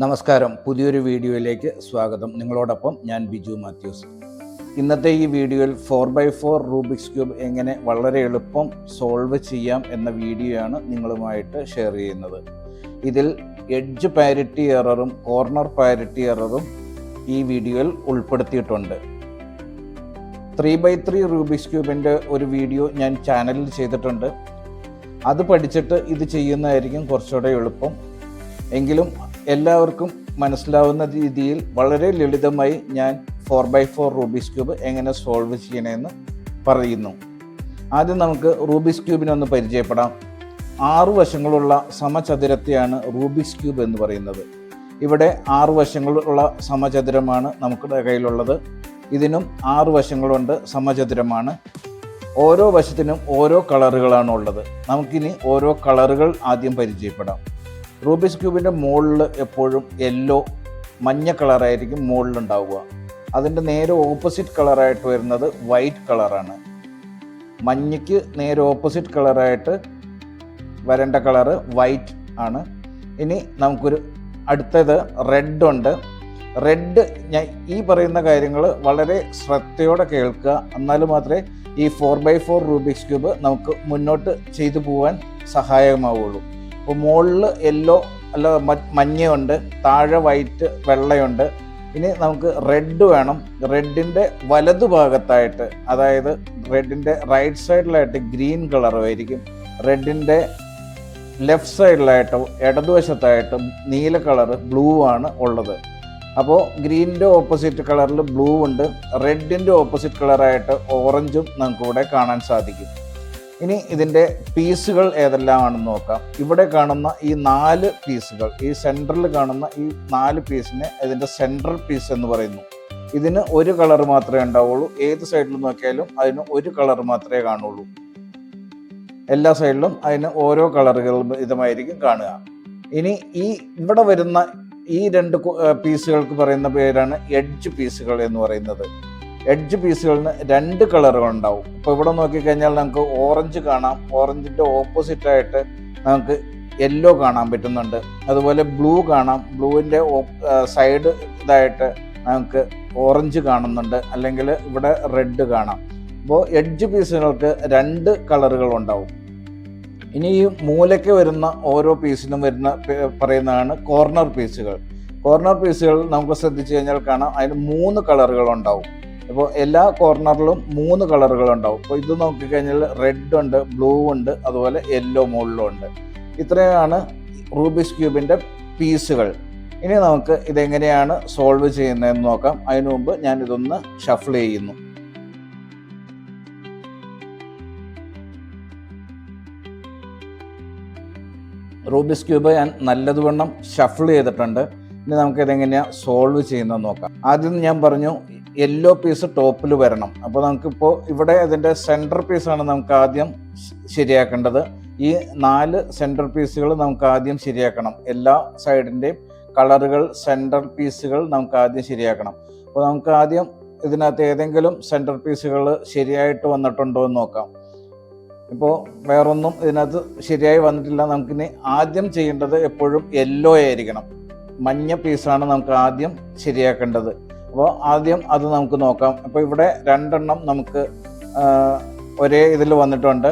നമസ്കാരം, പുതിയൊരു വീഡിയോയിലേക്ക് സ്വാഗതം. നിങ്ങളോടൊപ്പം ഞാൻ ബിജു മാത്യൂസ്. ഇന്നത്തെ ഈ വീഡിയോയിൽ 4x4 റൂബിക്സ് ക്യൂബ് എങ്ങനെ വളരെ എളുപ്പം സോൾവ് ചെയ്യാം എന്ന വീഡിയോയാണ് നിങ്ങളുമായിട്ട് ഷെയർ ചെയ്യുന്നത്. ഇതിൽ എഡ്ജ് പാരിറ്റി എററും കോർണർ പാരിറ്റി എററും ഈ വീഡിയോയിൽ ഉൾപ്പെടുത്തിയിട്ടുണ്ട്. 3x3 റൂബിക്സ് ക്യൂബിൻ്റെ ഒരു വീഡിയോ ഞാൻ ചാനലിൽ ചെയ്തിട്ടുണ്ട്. അത് പഠിച്ചിട്ട് ഇത് ചെയ്യുന്നതായിരിക്കും കുറച്ചുകൂടെ എളുപ്പം. എങ്കിലും എല്ലാവർക്കും മനസ്സിലാവുന്ന രീതിയിൽ വളരെ ലളിതമായി ഞാൻ 4x4 റൂബിക്സ് ക്യൂബ് എങ്ങനെ സോൾവ് ചെയ്യണമെന്ന് പറയുന്നു. ആദ്യം നമുക്ക് റൂബിക്സ് ക്യൂബിനെ ഒന്ന് പരിചയപ്പെടാം. 6 വശങ്ങളുള്ള സമചതുരത്തെയാണ് റൂബിക്സ് ക്യൂബ് എന്ന് പറയുന്നത്. ഇവിടെ 6 വശങ്ങളുള്ള സമചതുരമാണ് നമ്മുടെ കയ്യിലുള്ളത്. ഇതിനും 6 വശങ്ങളുണ്ട്, സമചതുരമാണ്. ഓരോ വശത്തിനും ഓരോ കളറുകളാണ് ഉള്ളത്. നമുക്കിനി ഓരോ കളറുകൾ ആദ്യം പരിചയപ്പെടാം. റൂബിക്സ് ക്യൂബിൻ്റെ മുകളിൽ എപ്പോഴും മഞ്ഞ കളറായിരിക്കും മുകളിലുണ്ടാവുക. അതിൻ്റെ നേരെ ഓപ്പോസിറ്റ് കളറായിട്ട് വരുന്നത് വൈറ്റ് കളറാണ്. മഞ്ഞയ്ക്ക് നേരെ ഓപ്പോസിറ്റ് കളറായിട്ട് വരേണ്ട കളറ് വൈറ്റ് ആണ്. ഇനി നമുക്കൊരു അടുത്തത് റെഡ് ഉണ്ട്. റെഡ് ഞാൻ ഈ പറയുന്ന കാര്യങ്ങൾ വളരെ ശ്രദ്ധയോടെ കേൾക്കുക, എന്നാൽ മാത്രമേ ഈ 4x4 റൂബിക്സ് ക്യൂബ് നമുക്ക് മുന്നോട്ട് ചെയ്തു പോകാൻ സഹായകമാവുള്ളൂ. അപ്പോൾ മുകളിൽ മഞ്ഞയുണ്ട്, താഴെ വൈറ്റ് വെള്ളയുണ്ട്. ഇനി നമുക്ക് റെഡ് വേണം. റെഡിൻ്റെ വലതുഭാഗത്തായിട്ട്, അതായത് റെഡിൻ്റെ റൈറ്റ് സൈഡിലായിട്ട് ഗ്രീൻ കളറുമായിരിക്കും. റെഡിൻ്റെ ലെഫ്റ്റ് സൈഡിലായിട്ട് ഇടതുവശത്തായിട്ട് നീല കളറ് ബ്ലൂ ആണ് ഉള്ളത്. അപ്പോൾ ഗ്രീനിൻ്റെ ഓപ്പോസിറ്റ് കളറിൽ ബ്ലൂ ഉണ്ട്. റെഡിൻ്റെ ഓപ്പോസിറ്റ് കളറായിട്ട് ഓറഞ്ചും നമുക്കിവിടെ കാണാൻ സാധിക്കും. ഇനി ഇതിൻ്റെ പീസുകൾ ഏതെല്ലാമാണെന്ന് നോക്കാം. ഇവിടെ കാണുന്ന ഈ 4 പീസുകൾ, ഈ സെൻറ്ററിൽ കാണുന്ന ഈ 4 പീസിനെ ഇതിൻ്റെ സെൻട്രൽ പീസ് എന്ന് പറയുന്നു. ഇതിന് ഒരു കളർ മാത്രമേ ഉണ്ടാവുള്ളൂ. ഏത് സൈഡിൽ നോക്കിയാലും അതിന് ഒരു കളർ മാത്രമേ കാണുള്ളൂ. എല്ലാ സൈഡിലും അതിന് ഓരോ കളറുകൾ ഇതുമായിരിക്കും കാണുക. ഇനി ഇവിടെ വരുന്ന ഈ 2 പീസുകൾക്ക് പറയുന്ന പേരാണ് എഡ്ജ് പീസുകൾ എന്ന് പറയുന്നത്. എഡ്ജ് പീസുകളിന് 2 കളറുകൾ ഉണ്ടാവും. ഇപ്പോൾ ഇവിടെ നോക്കിക്കഴിഞ്ഞാൽ നമുക്ക് ഓറഞ്ച് കാണാം. ഓറഞ്ചിൻ്റെ ഓപ്പോസിറ്റായിട്ട് നമുക്ക് യെല്ലോ കാണാൻ പറ്റുന്നുണ്ട്. അതുപോലെ ബ്ലൂ കാണാം. ബ്ലൂവിൻ്റെ സൈഡ് ഇതായിട്ട് നമുക്ക് ഓറഞ്ച് കാണുന്നുണ്ട്, അല്ലെങ്കിൽ ഇവിടെ റെഡ് കാണാം. അപ്പോൾ എഡ്ജ് പീസുകൾക്ക് 2 കളറുകൾ ഉണ്ടാവും. ഇനി ഈ മൂലയ്ക്ക് വരുന്ന ഓരോ പീസിനും പറയുന്നതാണ് കോർണർ പീസുകൾ. കോർണർ പീസുകൾ നമുക്ക് ശ്രദ്ധിച്ചു കഴിഞ്ഞാൽ കാണാം, അതിന് 3 കളറുകൾ ഉണ്ടാവും. അപ്പോൾ എല്ലാ കോർണറിലും 3 കളറുകൾ ഉണ്ടാവും. അപ്പോൾ ഇത് നോക്കിക്കഴിഞ്ഞാൽ റെഡ് ഉണ്ട്, ബ്ലൂ ഉണ്ട്, അതുപോലെ യെല്ലോ മുകളിലും ഉണ്ട്. ഇത്രയാണ് റൂബിക്സ് ക്യൂബിൻ്റെ പീസുകൾ. ഇനി നമുക്ക് ഇതെങ്ങനെയാണ് സോൾവ് ചെയ്യുന്നതെന്ന് നോക്കാം. അതിനു മുമ്പ് ഞാനിതൊന്ന് ഷഫിൾ ചെയ്യുന്നു. റൂബിക്സ് ക്യൂബ് ഞാൻ നല്ലതുവണ്ണം ഷഫിൾ ചെയ്തിട്ടുണ്ട്. ഇനി നമുക്ക് ഇതെങ്ങനെയാണ് സോൾവ് ചെയ്യുന്നതെന്ന് നോക്കാം. ആദ്യം ഞാൻ പറഞ്ഞു യെല്ലോ പീസ് ടോപ്പിൽ വരണം. അപ്പോൾ നമുക്കിപ്പോൾ ഇവിടെ ഇതിൻ്റെ സെൻറ്റർ പീസാണ് നമുക്ക് ആദ്യം ശരിയാക്കേണ്ടത്. ഈ 4 സെൻറ്റർ പീസുകൾ നമുക്ക് ആദ്യം ശരിയാക്കണം. എല്ലാ സൈഡിൻ്റെയും കളറുകൾ, സെൻറ്റർ പീസുകൾ നമുക്ക് ആദ്യം ശരിയാക്കണം. അപ്പോൾ നമുക്ക് ആദ്യം ഇതിനകത്ത് ഏതെങ്കിലും സെൻറ്റർ പീസുകൾ ശരിയായിട്ട് വന്നിട്ടുണ്ടോ എന്ന് നോക്കാം. ഇപ്പോൾ വേറൊന്നും ഇതിനകത്ത് ശരിയായി വന്നിട്ടില്ല. നമുക്കിനി ആദ്യം ചെയ്യേണ്ടത് എപ്പോഴും യെല്ലോ ആയിരിക്കണം. മഞ്ഞ പീസാണ് നമുക്ക് ആദ്യം ശരിയാക്കേണ്ടത്. അപ്പോൾ ആദ്യം അത് നമുക്ക് നോക്കാം. അപ്പോൾ ഇവിടെ 2 എണ്ണം നമുക്ക് ഒരേ ഇതിൽ വന്നിട്ടുണ്ട്.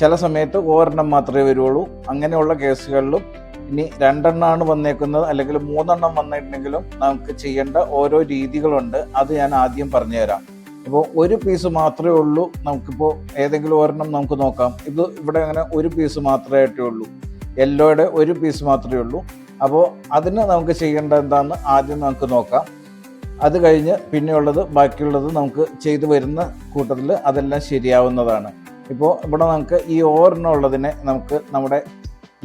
ചില സമയത്ത് ഒരെണ്ണം മാത്രമേ വരുള്ളൂ. അങ്ങനെയുള്ള കേസുകളിലും ഇനി 2 എണ്ണമാണ് വന്നേക്കുന്നത്, അല്ലെങ്കിൽ 3 എണ്ണം വന്നിട്ടുണ്ടെങ്കിലും നമുക്ക് ചെയ്യേണ്ട ഓരോ രീതികളുണ്ട്. അത് ഞാൻ ആദ്യം പറഞ്ഞുതരാം. ഇപ്പോൾ ഒരു പീസ് മാത്രമേ ഉള്ളൂ. നമുക്കിപ്പോൾ ഏതെങ്കിലും ഒരെണ്ണം നമുക്ക് നോക്കാം. ഇവിടെ അങ്ങനെ ഒരു പീസ് മാത്രമായിട്ടേ ഉള്ളൂ. യെല്ലോയുടെ ഒരു പീസ് മാത്രമേ ഉള്ളൂ. അപ്പോൾ അതിന് നമുക്ക് ചെയ്യേണ്ടത് എന്താണെന്ന് ആദ്യം നമുക്ക് നോക്കാം. അത് കഴിഞ്ഞ് പിന്നെയുള്ളത് ബാക്കിയുള്ളത് നമുക്ക് ചെയ്തു വരുന്ന കൂട്ടത്തിൽ അതെല്ലാം ശരിയാവുന്നതാണ്. ഇപ്പോൾ ഇവിടെ നമുക്ക് ഈ ഓരെണ്ണം ഉള്ളതിനെ നമുക്ക് നമ്മുടെ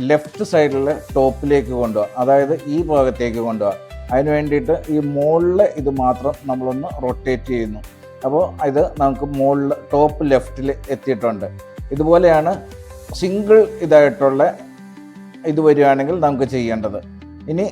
ലെഫ്റ്റ് സൈഡിൽ ടോപ്പിലേക്ക് കൊണ്ടുപോകാം, അതായത് ഈ ഭാഗത്തേക്ക് കൊണ്ടുപോകാം. അതിന് വേണ്ടിയിട്ട് ഈ മുകളിൽ ഇത് മാത്രം നമ്മളൊന്ന് റൊട്ടേറ്റ് ചെയ്യുന്നു. അപ്പോൾ ഇത് നമുക്ക് മുകളിൽ ടോപ്പ് ലെഫ്റ്റിൽ എത്തിയിട്ടുണ്ട്. ഇതുപോലെയാണ് സിംഗിൾ ഇതായിട്ടുള്ള ഇത് വരികയാണെങ്കിൽ നമുക്ക് ചെയ്യേണ്ടത്. ഇനി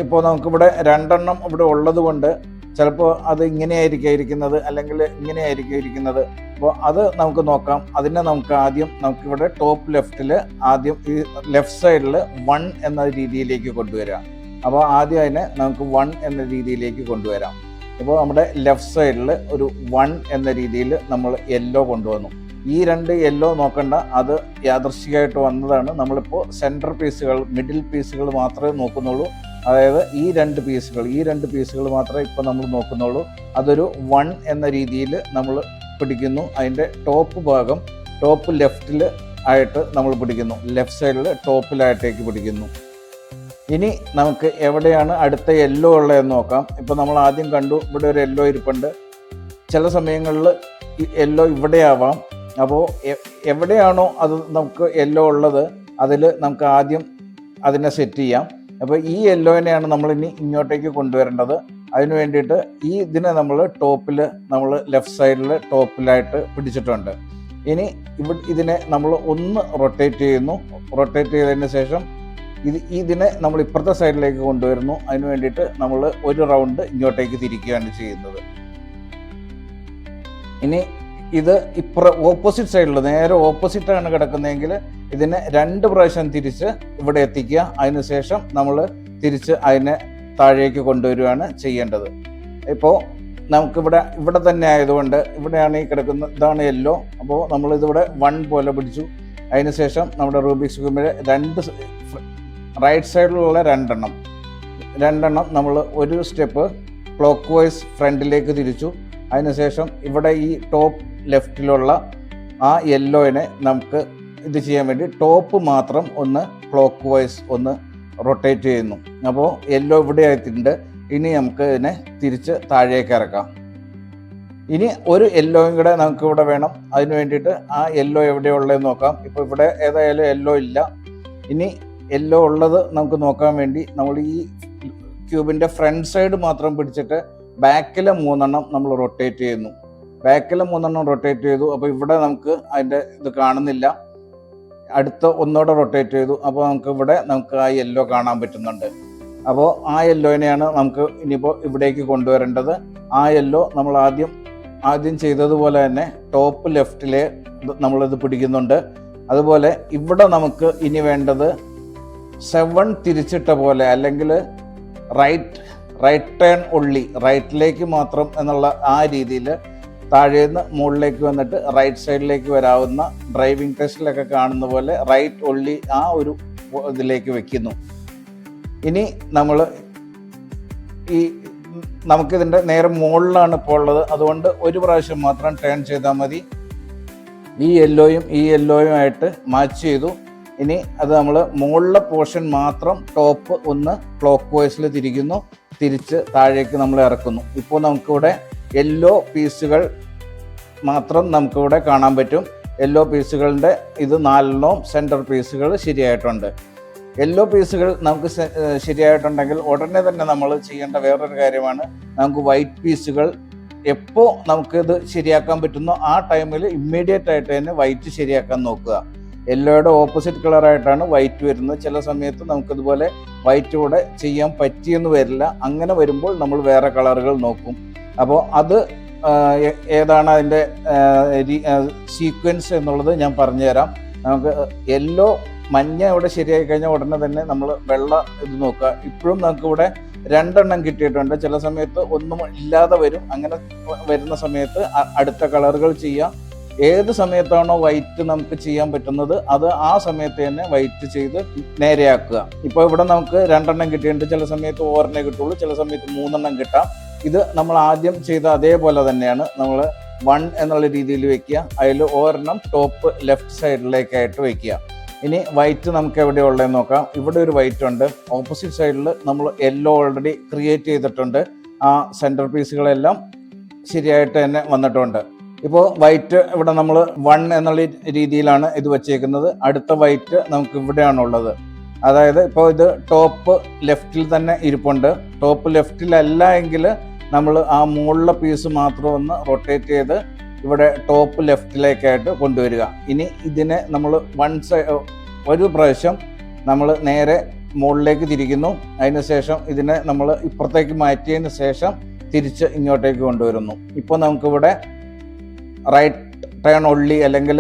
ഇപ്പോൾ നമുക്കിവിടെ 2 എണ്ണം ഇവിടെ ഉള്ളത് കൊണ്ട് ചിലപ്പോൾ അത് ഇങ്ങനെയായിരിക്കും ഇരിക്കുന്നത്, അല്ലെങ്കിൽ ഇങ്ങനെയായിരിക്കും ഇരിക്കുന്നത്. അപ്പോൾ അത് നമുക്ക് നോക്കാം. അതിനെ നമുക്ക് ആദ്യം നമുക്കിവിടെ ടോപ്പ് ലെഫ്റ്റിൽ ആദ്യം ഈ ലെഫ്റ്റ് സൈഡിൽ 1 എന്ന രീതിയിലേക്ക് കൊണ്ടുവരിക. അപ്പോൾ ആദ്യം അതിനെ നമുക്ക് 1 എന്ന രീതിയിലേക്ക് കൊണ്ടുവരാം. ഇപ്പോൾ നമ്മുടെ ലെഫ്റ്റ് സൈഡിൽ ഒരു 1 എന്ന രീതിയിൽ നമ്മൾ യെല്ലോ കൊണ്ടുവന്നു. ഈ 2 യെല്ലോ നോക്കണ്ട, അത് യാദൃശ്ചികമായിട്ട് വന്നതാണ്. നമ്മളിപ്പോൾ സെൻറ്റർ പീസുകൾ, മിഡിൽ പീസുകൾ മാത്രമേ നോക്കുന്നുള്ളൂ. അതായത് ഈ 2 പീസുകൾ മാത്രമേ ഇപ്പോൾ നമ്മൾ നോക്കുന്നുള്ളൂ. അതൊരു 1 എന്ന രീതിയിൽ നമ്മൾ പിടിക്കുന്നു. അതിൻ്റെ ടോപ്പ് ഭാഗം ടോപ്പ് ലെഫ്റ്റിൽ ആയിട്ട് നമ്മൾ പിടിക്കുന്നു, ലെഫ്റ്റ് സൈഡിൽ ടോപ്പിലായിട്ടേക്ക് പിടിക്കുന്നു. ഇനി നമുക്ക് എവിടെയാണ് അടുത്ത യെല്ലോ ഉള്ളതെന്ന് നോക്കാം. ഇപ്പോൾ നമ്മൾ ആദ്യം കണ്ടു ഇവിടെ ഒരു യെല്ലോ ഇരിപ്പുണ്ട്. ചില സമയങ്ങളിൽ യെല്ലോ ഇവിടെ ആവാം. അപ്പോൾ എവിടെയാണോ അത് നമുക്ക് യെല്ലോ ഉള്ളത് അതിൽ നമുക്ക് ആദ്യം അതിനെ സെറ്റ് ചെയ്യാം. അപ്പോൾ ഈ യെല്ലോനെയാണ് നമ്മളിനി ഇങ്ങോട്ടേക്ക് കൊണ്ടുവരേണ്ടത്. അതിന് വേണ്ടിയിട്ട് ഈ ഇതിനെ നമ്മൾ ടോപ്പിൽ, നമ്മൾ ലെഫ്റ്റ് സൈഡിൽ ടോപ്പിലായിട്ട് പിടിച്ചിട്ടുണ്ട്. ഇനി ഇതിനെ നമ്മൾ ഒന്ന് റൊട്ടേറ്റ് ചെയ്യുന്നു. റൊട്ടേറ്റ് ചെയ്തതിന് ശേഷം ഇതിനെ നമ്മൾ ഇപ്പുറത്തെ സൈഡിലേക്ക് കൊണ്ടുവരുന്നു. അതിന് വേണ്ടിയിട്ട് നമ്മൾ ഒരു റൗണ്ട് ഇങ്ങോട്ടേക്ക് തിരിക്കുകയാണ് ചെയ്യുന്നത്. ഇനി ഇത് ഓപ്പോസിറ്റ് സൈഡിൽ, നേരെ ഓപ്പോസിറ്റാണ് കിടക്കുന്നതെങ്കിൽ ഇതിനെ 2 പ്രാവശ്യം തിരിച്ച് ഇവിടെ എത്തിക്കുക. അതിനുശേഷം നമ്മൾ തിരിച്ച് അതിനെ താഴേക്ക് കൊണ്ടുവരികയാണ് ചെയ്യേണ്ടത്. ഇപ്പോൾ നമുക്കിവിടെ തന്നെ ആയതുകൊണ്ട് ഇവിടെയാണ് ഈ കിടക്കുന്നത്, ഇതാണ് യെല്ലോ. അപ്പോൾ നമ്മളിതിവിടെ 1 പോലെ പിടിച്ചു. അതിനുശേഷം നമ്മുടെ റൂബിക്സ് ക്യൂബിലെ റൈറ്റ് സൈഡിലുള്ള 2 എണ്ണം നമ്മൾ ഒരു സ്റ്റെപ്പ് ക്ലോക്ക് വൈസ് ഫ്രണ്ടിലേക്ക് തിരിച്ചു. അതിനുശേഷം ഇവിടെ ഈ ടോപ്പ് ലെഫ്റ്റിലുള്ള ആ യെല്ലോയിനെ നമുക്ക് ഇത് ചെയ്യാൻ വേണ്ടി ടോപ്പ് മാത്രം ഒന്ന് ക്ലോക്ക് വൈസ് ഒന്ന് റൊട്ടേറ്റ് ചെയ്യുന്നു. അപ്പോൾ യെല്ലോ ഇവിടെ ആയിട്ടുണ്ട്. ഇനി നമുക്ക് ഇതിനെ തിരിച്ച് താഴേക്ക് ഇറക്കാം. ഇനി ഒരു യെല്ലോയും കൂടെ നമുക്ക് ഇവിടെ വേണം. അതിന് വേണ്ടിയിട്ട് ആ യെല്ലോ എവിടെയുള്ളതെന്ന് നോക്കാം. ഇപ്പോൾ ഇവിടെ ഏതായാലും യെല്ലോ ഇല്ല. ഇനി യെല്ലോ ഉള്ളത് നമുക്ക് നോക്കാൻ വേണ്ടി നമ്മൾ ഈ ക്യൂബിൻ്റെ ഫ്രണ്ട് സൈഡ് മാത്രം പിടിച്ചിട്ട് ബാക്കിലെ 3 എണ്ണം നമ്മൾ റൊട്ടേറ്റ് ചെയ്യുന്നു. ബാക്കിലെ 3 എണ്ണം റൊട്ടേറ്റ് ചെയ്തു. അപ്പോൾ ഇവിടെ നമുക്ക് അതിൻ്റെ ഇത് കാണുന്നില്ല. അടുത്ത ഒന്നുകൂടെ റൊട്ടേറ്റ് ചെയ്തു. അപ്പോൾ നമുക്ക് ആ യെല്ലോ കാണാൻ പറ്റുന്നുണ്ട്. അപ്പോൾ ആ യെല്ലോനെയാണ് നമുക്ക് ഇനിയിപ്പോൾ ഇവിടേക്ക് കൊണ്ടുവരേണ്ടത്. ആ യെല്ലോ നമ്മൾ ആദ്യം ചെയ്തതുപോലെ തന്നെ ടോപ്പ് ലെഫ്റ്റിലെ നമ്മളിത് പിടിക്കുന്നുണ്ട്. അതുപോലെ ഇവിടെ നമുക്ക് ഇനി വേണ്ടത് 7 തിരിച്ചിട്ട പോലെ, അല്ലെങ്കിൽ റൈറ്റ് ടേൺ ഒള്ളി, റൈറ്റിലേക്ക് മാത്രം എന്നുള്ള ആ രീതിയിൽ താഴേന്ന് മുകളിലേക്ക് വന്നിട്ട് റൈറ്റ് സൈഡിലേക്ക് വരാവുന്ന, ഡ്രൈവിംഗ് ടെസ്റ്റിലൊക്കെ കാണുന്ന പോലെ റൈറ്റ് ഒള്ളി ആ ഒരു ഇതിലേക്ക് വെക്കുന്നു. ഇനി നമുക്കിതിൻ്റെ നേരെ മുകളിലാണ് ഇപ്പോൾ ഉള്ളത്. അതുകൊണ്ട് ഒരു പ്രാവശ്യം മാത്രം ടേൺ ചെയ്താൽ മതി. ഈ യെല്ലോയും ആയിട്ട് മാച്ച് ചെയ്തു. ഇനി അത് നമ്മൾ മുകളിലെ പോർഷൻ മാത്രം ടോപ്പ് ഒന്ന് ക്ലോക്ക് വൈസിൽ തിരിക്കുന്നു. തിരിച്ച് താഴേക്ക് നമ്മൾ ഇറക്കുന്നു. ഇപ്പോൾ നമുക്കിവിടെ യെല്ലോ പീസുകൾ മാത്രം നമുക്കിവിടെ കാണാൻ പറ്റും. യെല്ലോ പീസുകളുടെ ഇത് 4 സെൻറ്റർ പീസുകൾ ശരിയായിട്ടുണ്ട്. യെല്ലോ പീസുകൾ നമുക്ക് ശരിയായിട്ടുണ്ടെങ്കിൽ ഉടനെ തന്നെ നമ്മൾ ചെയ്യേണ്ട വേറൊരു കാര്യമാണ്, നമുക്ക് വൈറ്റ് പീസുകൾ എപ്പോൾ നമുക്കിത് ശരിയാക്കാൻ പറ്റുന്നോ ആ ടൈമിൽ ഇമ്മീഡിയറ്റ് ആയിട്ട് തന്നെ വൈറ്റ് ശരിയാക്കാൻ നോക്കുക. യെല്ലോയുടെ ഓപ്പോസിറ്റ് കളറായിട്ടാണ് വൈറ്റ് വരുന്നത്. ചില സമയത്ത് നമുക്കിതുപോലെ വൈറ്റ് കൂടെ ചെയ്യാൻ പറ്റിയെന്ന് വരില്ല. അങ്ങനെ വരുമ്പോൾ നമ്മൾ വേറെ കളറുകൾ നോക്കും. അപ്പോൾ അത് ഏതാണ് അതിൻ്റെ സീക്വൻസ് എന്നുള്ളത് ഞാൻ പറഞ്ഞുതരാം. നമുക്ക് യെല്ലോ മഞ്ഞ ഇവിടെ ശരിയായി കഴിഞ്ഞാൽ ഉടനെ തന്നെ നമ്മൾ വെള്ള ഇത് നോക്കുക. ഇപ്പോഴും നമുക്കിവിടെ 2 എണ്ണം കിട്ടിയിട്ടുണ്ട്. ചില സമയത്ത് ഒന്നും ഇല്ലാതെ വരും. അങ്ങനെ വരുന്ന സമയത്ത് അടുത്ത കളറുകൾ ചെയ്യാം. ഏത് സമയത്താണോ വൈറ്റ് നമുക്ക് ചെയ്യാൻ പറ്റുന്നത് അത് ആ സമയത്ത് തന്നെ വൈറ്റ് ചെയ്ത് നേരെയാക്കുക. ഇപ്പോൾ ഇവിടെ നമുക്ക് 2 എണ്ണം കിട്ടിയിട്ടുണ്ട്. ചില സമയത്ത് 4 കിട്ടുള്ളൂ, ചില സമയത്ത് 3 എണ്ണം കിട്ടാം. ഇത് നമ്മൾ ആദ്യം ചെയ്ത അതേപോലെ തന്നെയാണ്. നമ്മൾ 1 എന്നുള്ള രീതിയിൽ വെക്കുക. അതിൽ 1 എണ്ണം ടോപ്പ് ലെഫ്റ്റ് സൈഡിലേക്കായിട്ട് വെക്കുക. ഇനി വൈറ്റ് നമുക്ക് എവിടെ ഉള്ളതെന്ന് നോക്കാം. ഇവിടെ ഒരു വൈറ്റ് ഉണ്ട്. ഓപ്പോസിറ്റ് സൈഡിൽ നമ്മൾ യെല്ലോ ഓൾറെഡി ക്രിയേറ്റ് ചെയ്തിട്ടുണ്ട്. ആ സെൻറ്റർ പീസുകളെല്ലാം ശരിയായിട്ട് തന്നെ വന്നിട്ടുണ്ട്. ഇപ്പോൾ വൈറ്റ് ഇവിടെ നമ്മൾ 1 എന്നുള്ള രീതിയിലാണ് ഇത് വച്ചേക്കുന്നത്. അടുത്ത വൈറ്റ് നമുക്ക് ഇവിടെയാണുള്ളത്. അതായത് ഇപ്പോൾ ഇത് ടോപ്പ് ലെഫ്റ്റിൽ തന്നെ ഇരിപ്പുണ്ട്. ടോപ്പ് ലെഫ്റ്റിലല്ല എങ്കിൽ നമ്മൾ ആ മുകളിലെ പീസ് മാത്രം ഒന്ന് റൊട്ടേറ്റ് ചെയ്ത് ഇവിടെ ടോപ്പ് ലെഫ്റ്റിലേക്കായിട്ട് കൊണ്ടുവരിക. ഇനി ഇതിനെ നമ്മൾ ഒരു പ്രാവശ്യം നമ്മൾ നേരെ മുകളിലേക്ക് തിരിക്കുന്നു. അതിനുശേഷം ഇതിനെ നമ്മൾ ഇപ്പുറത്തേക്ക് മാറ്റിയതിന് ശേഷം തിരിച്ച് ഇങ്ങോട്ടേക്ക് കൊണ്ടുവരുന്നു. ഇപ്പോൾ നമുക്കിവിടെ റൈറ്റ് ടേൺ ഒള്ളി അല്ലെങ്കിൽ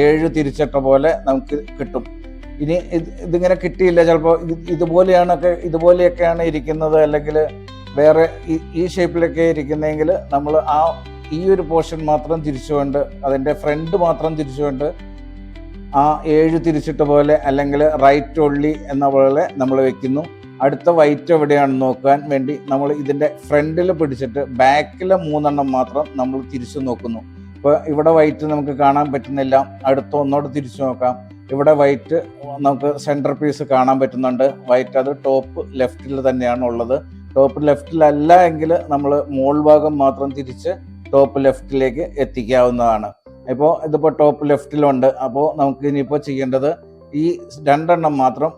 7 തിരിച്ചിട്ട പോലെ നമുക്ക് കിട്ടും. ഇനി ഇതിങ്ങനെ കിട്ടിയില്ല, ചിലപ്പോൾ ഇതുപോലെയൊക്കെയാണ് ഇരിക്കുന്നത്, അല്ലെങ്കിൽ വേറെ ഈ ഷേപ്പിലൊക്കെ ഇരിക്കുന്നതെങ്കിൽ നമ്മൾ ഈ ഒരു പോർഷൻ മാത്രം തിരിച്ചുകൊണ്ട്, അതിൻ്റെ ഫ്രണ്ട് മാത്രം തിരിച്ചുകൊണ്ട് ആ 7 തിരിച്ചിട്ട പോലെ അല്ലെങ്കിൽ റൈറ്റ് ഒള്ളി എന്ന പോലെ നമ്മൾ വെക്കുന്നു. അടുത്ത വൈറ്റ് എവിടെയാണെന്ന് നോക്കാൻ വേണ്ടി നമ്മൾ ഇതിൻ്റെ ഫ്രണ്ടിൽ പിടിച്ചിട്ട് ബാക്കിലെ 3 മാത്രം നമ്മൾ തിരിച്ചു നോക്കുന്നു. ഇപ്പോൾ ഇവിടെ വൈറ്റ് നമുക്ക് കാണാൻ പറ്റുന്നില്ല, അടുത്ത ഒന്നോട് തിരിച്ചു നോക്കാം. ഇവിടെ വൈറ്റ് നമുക്ക് സെൻറ്റർ പീസ് കാണാൻ പറ്റുന്നുണ്ട്. വൈറ്റ് അത് ടോപ്പ് ലെഫ്റ്റിൽ തന്നെയാണ് ഉള്ളത്. ടോപ്പ് ലെഫ്റ്റിലല്ല എങ്കിൽ നമ്മൾ മോൾ ഭാഗം മാത്രം തിരിച്ച് ടോപ്പ് ലെഫ്റ്റിലേക്ക് എത്തിക്കാവുന്നതാണ്. ഇപ്പോൾ ഇതിപ്പോൾ ടോപ്പ് ലെഫ്റ്റിലുണ്ട്. അപ്പോൾ നമുക്ക് ഇനിയിപ്പോൾ ചെയ്യേണ്ടത് ഈ 2 മാത്രം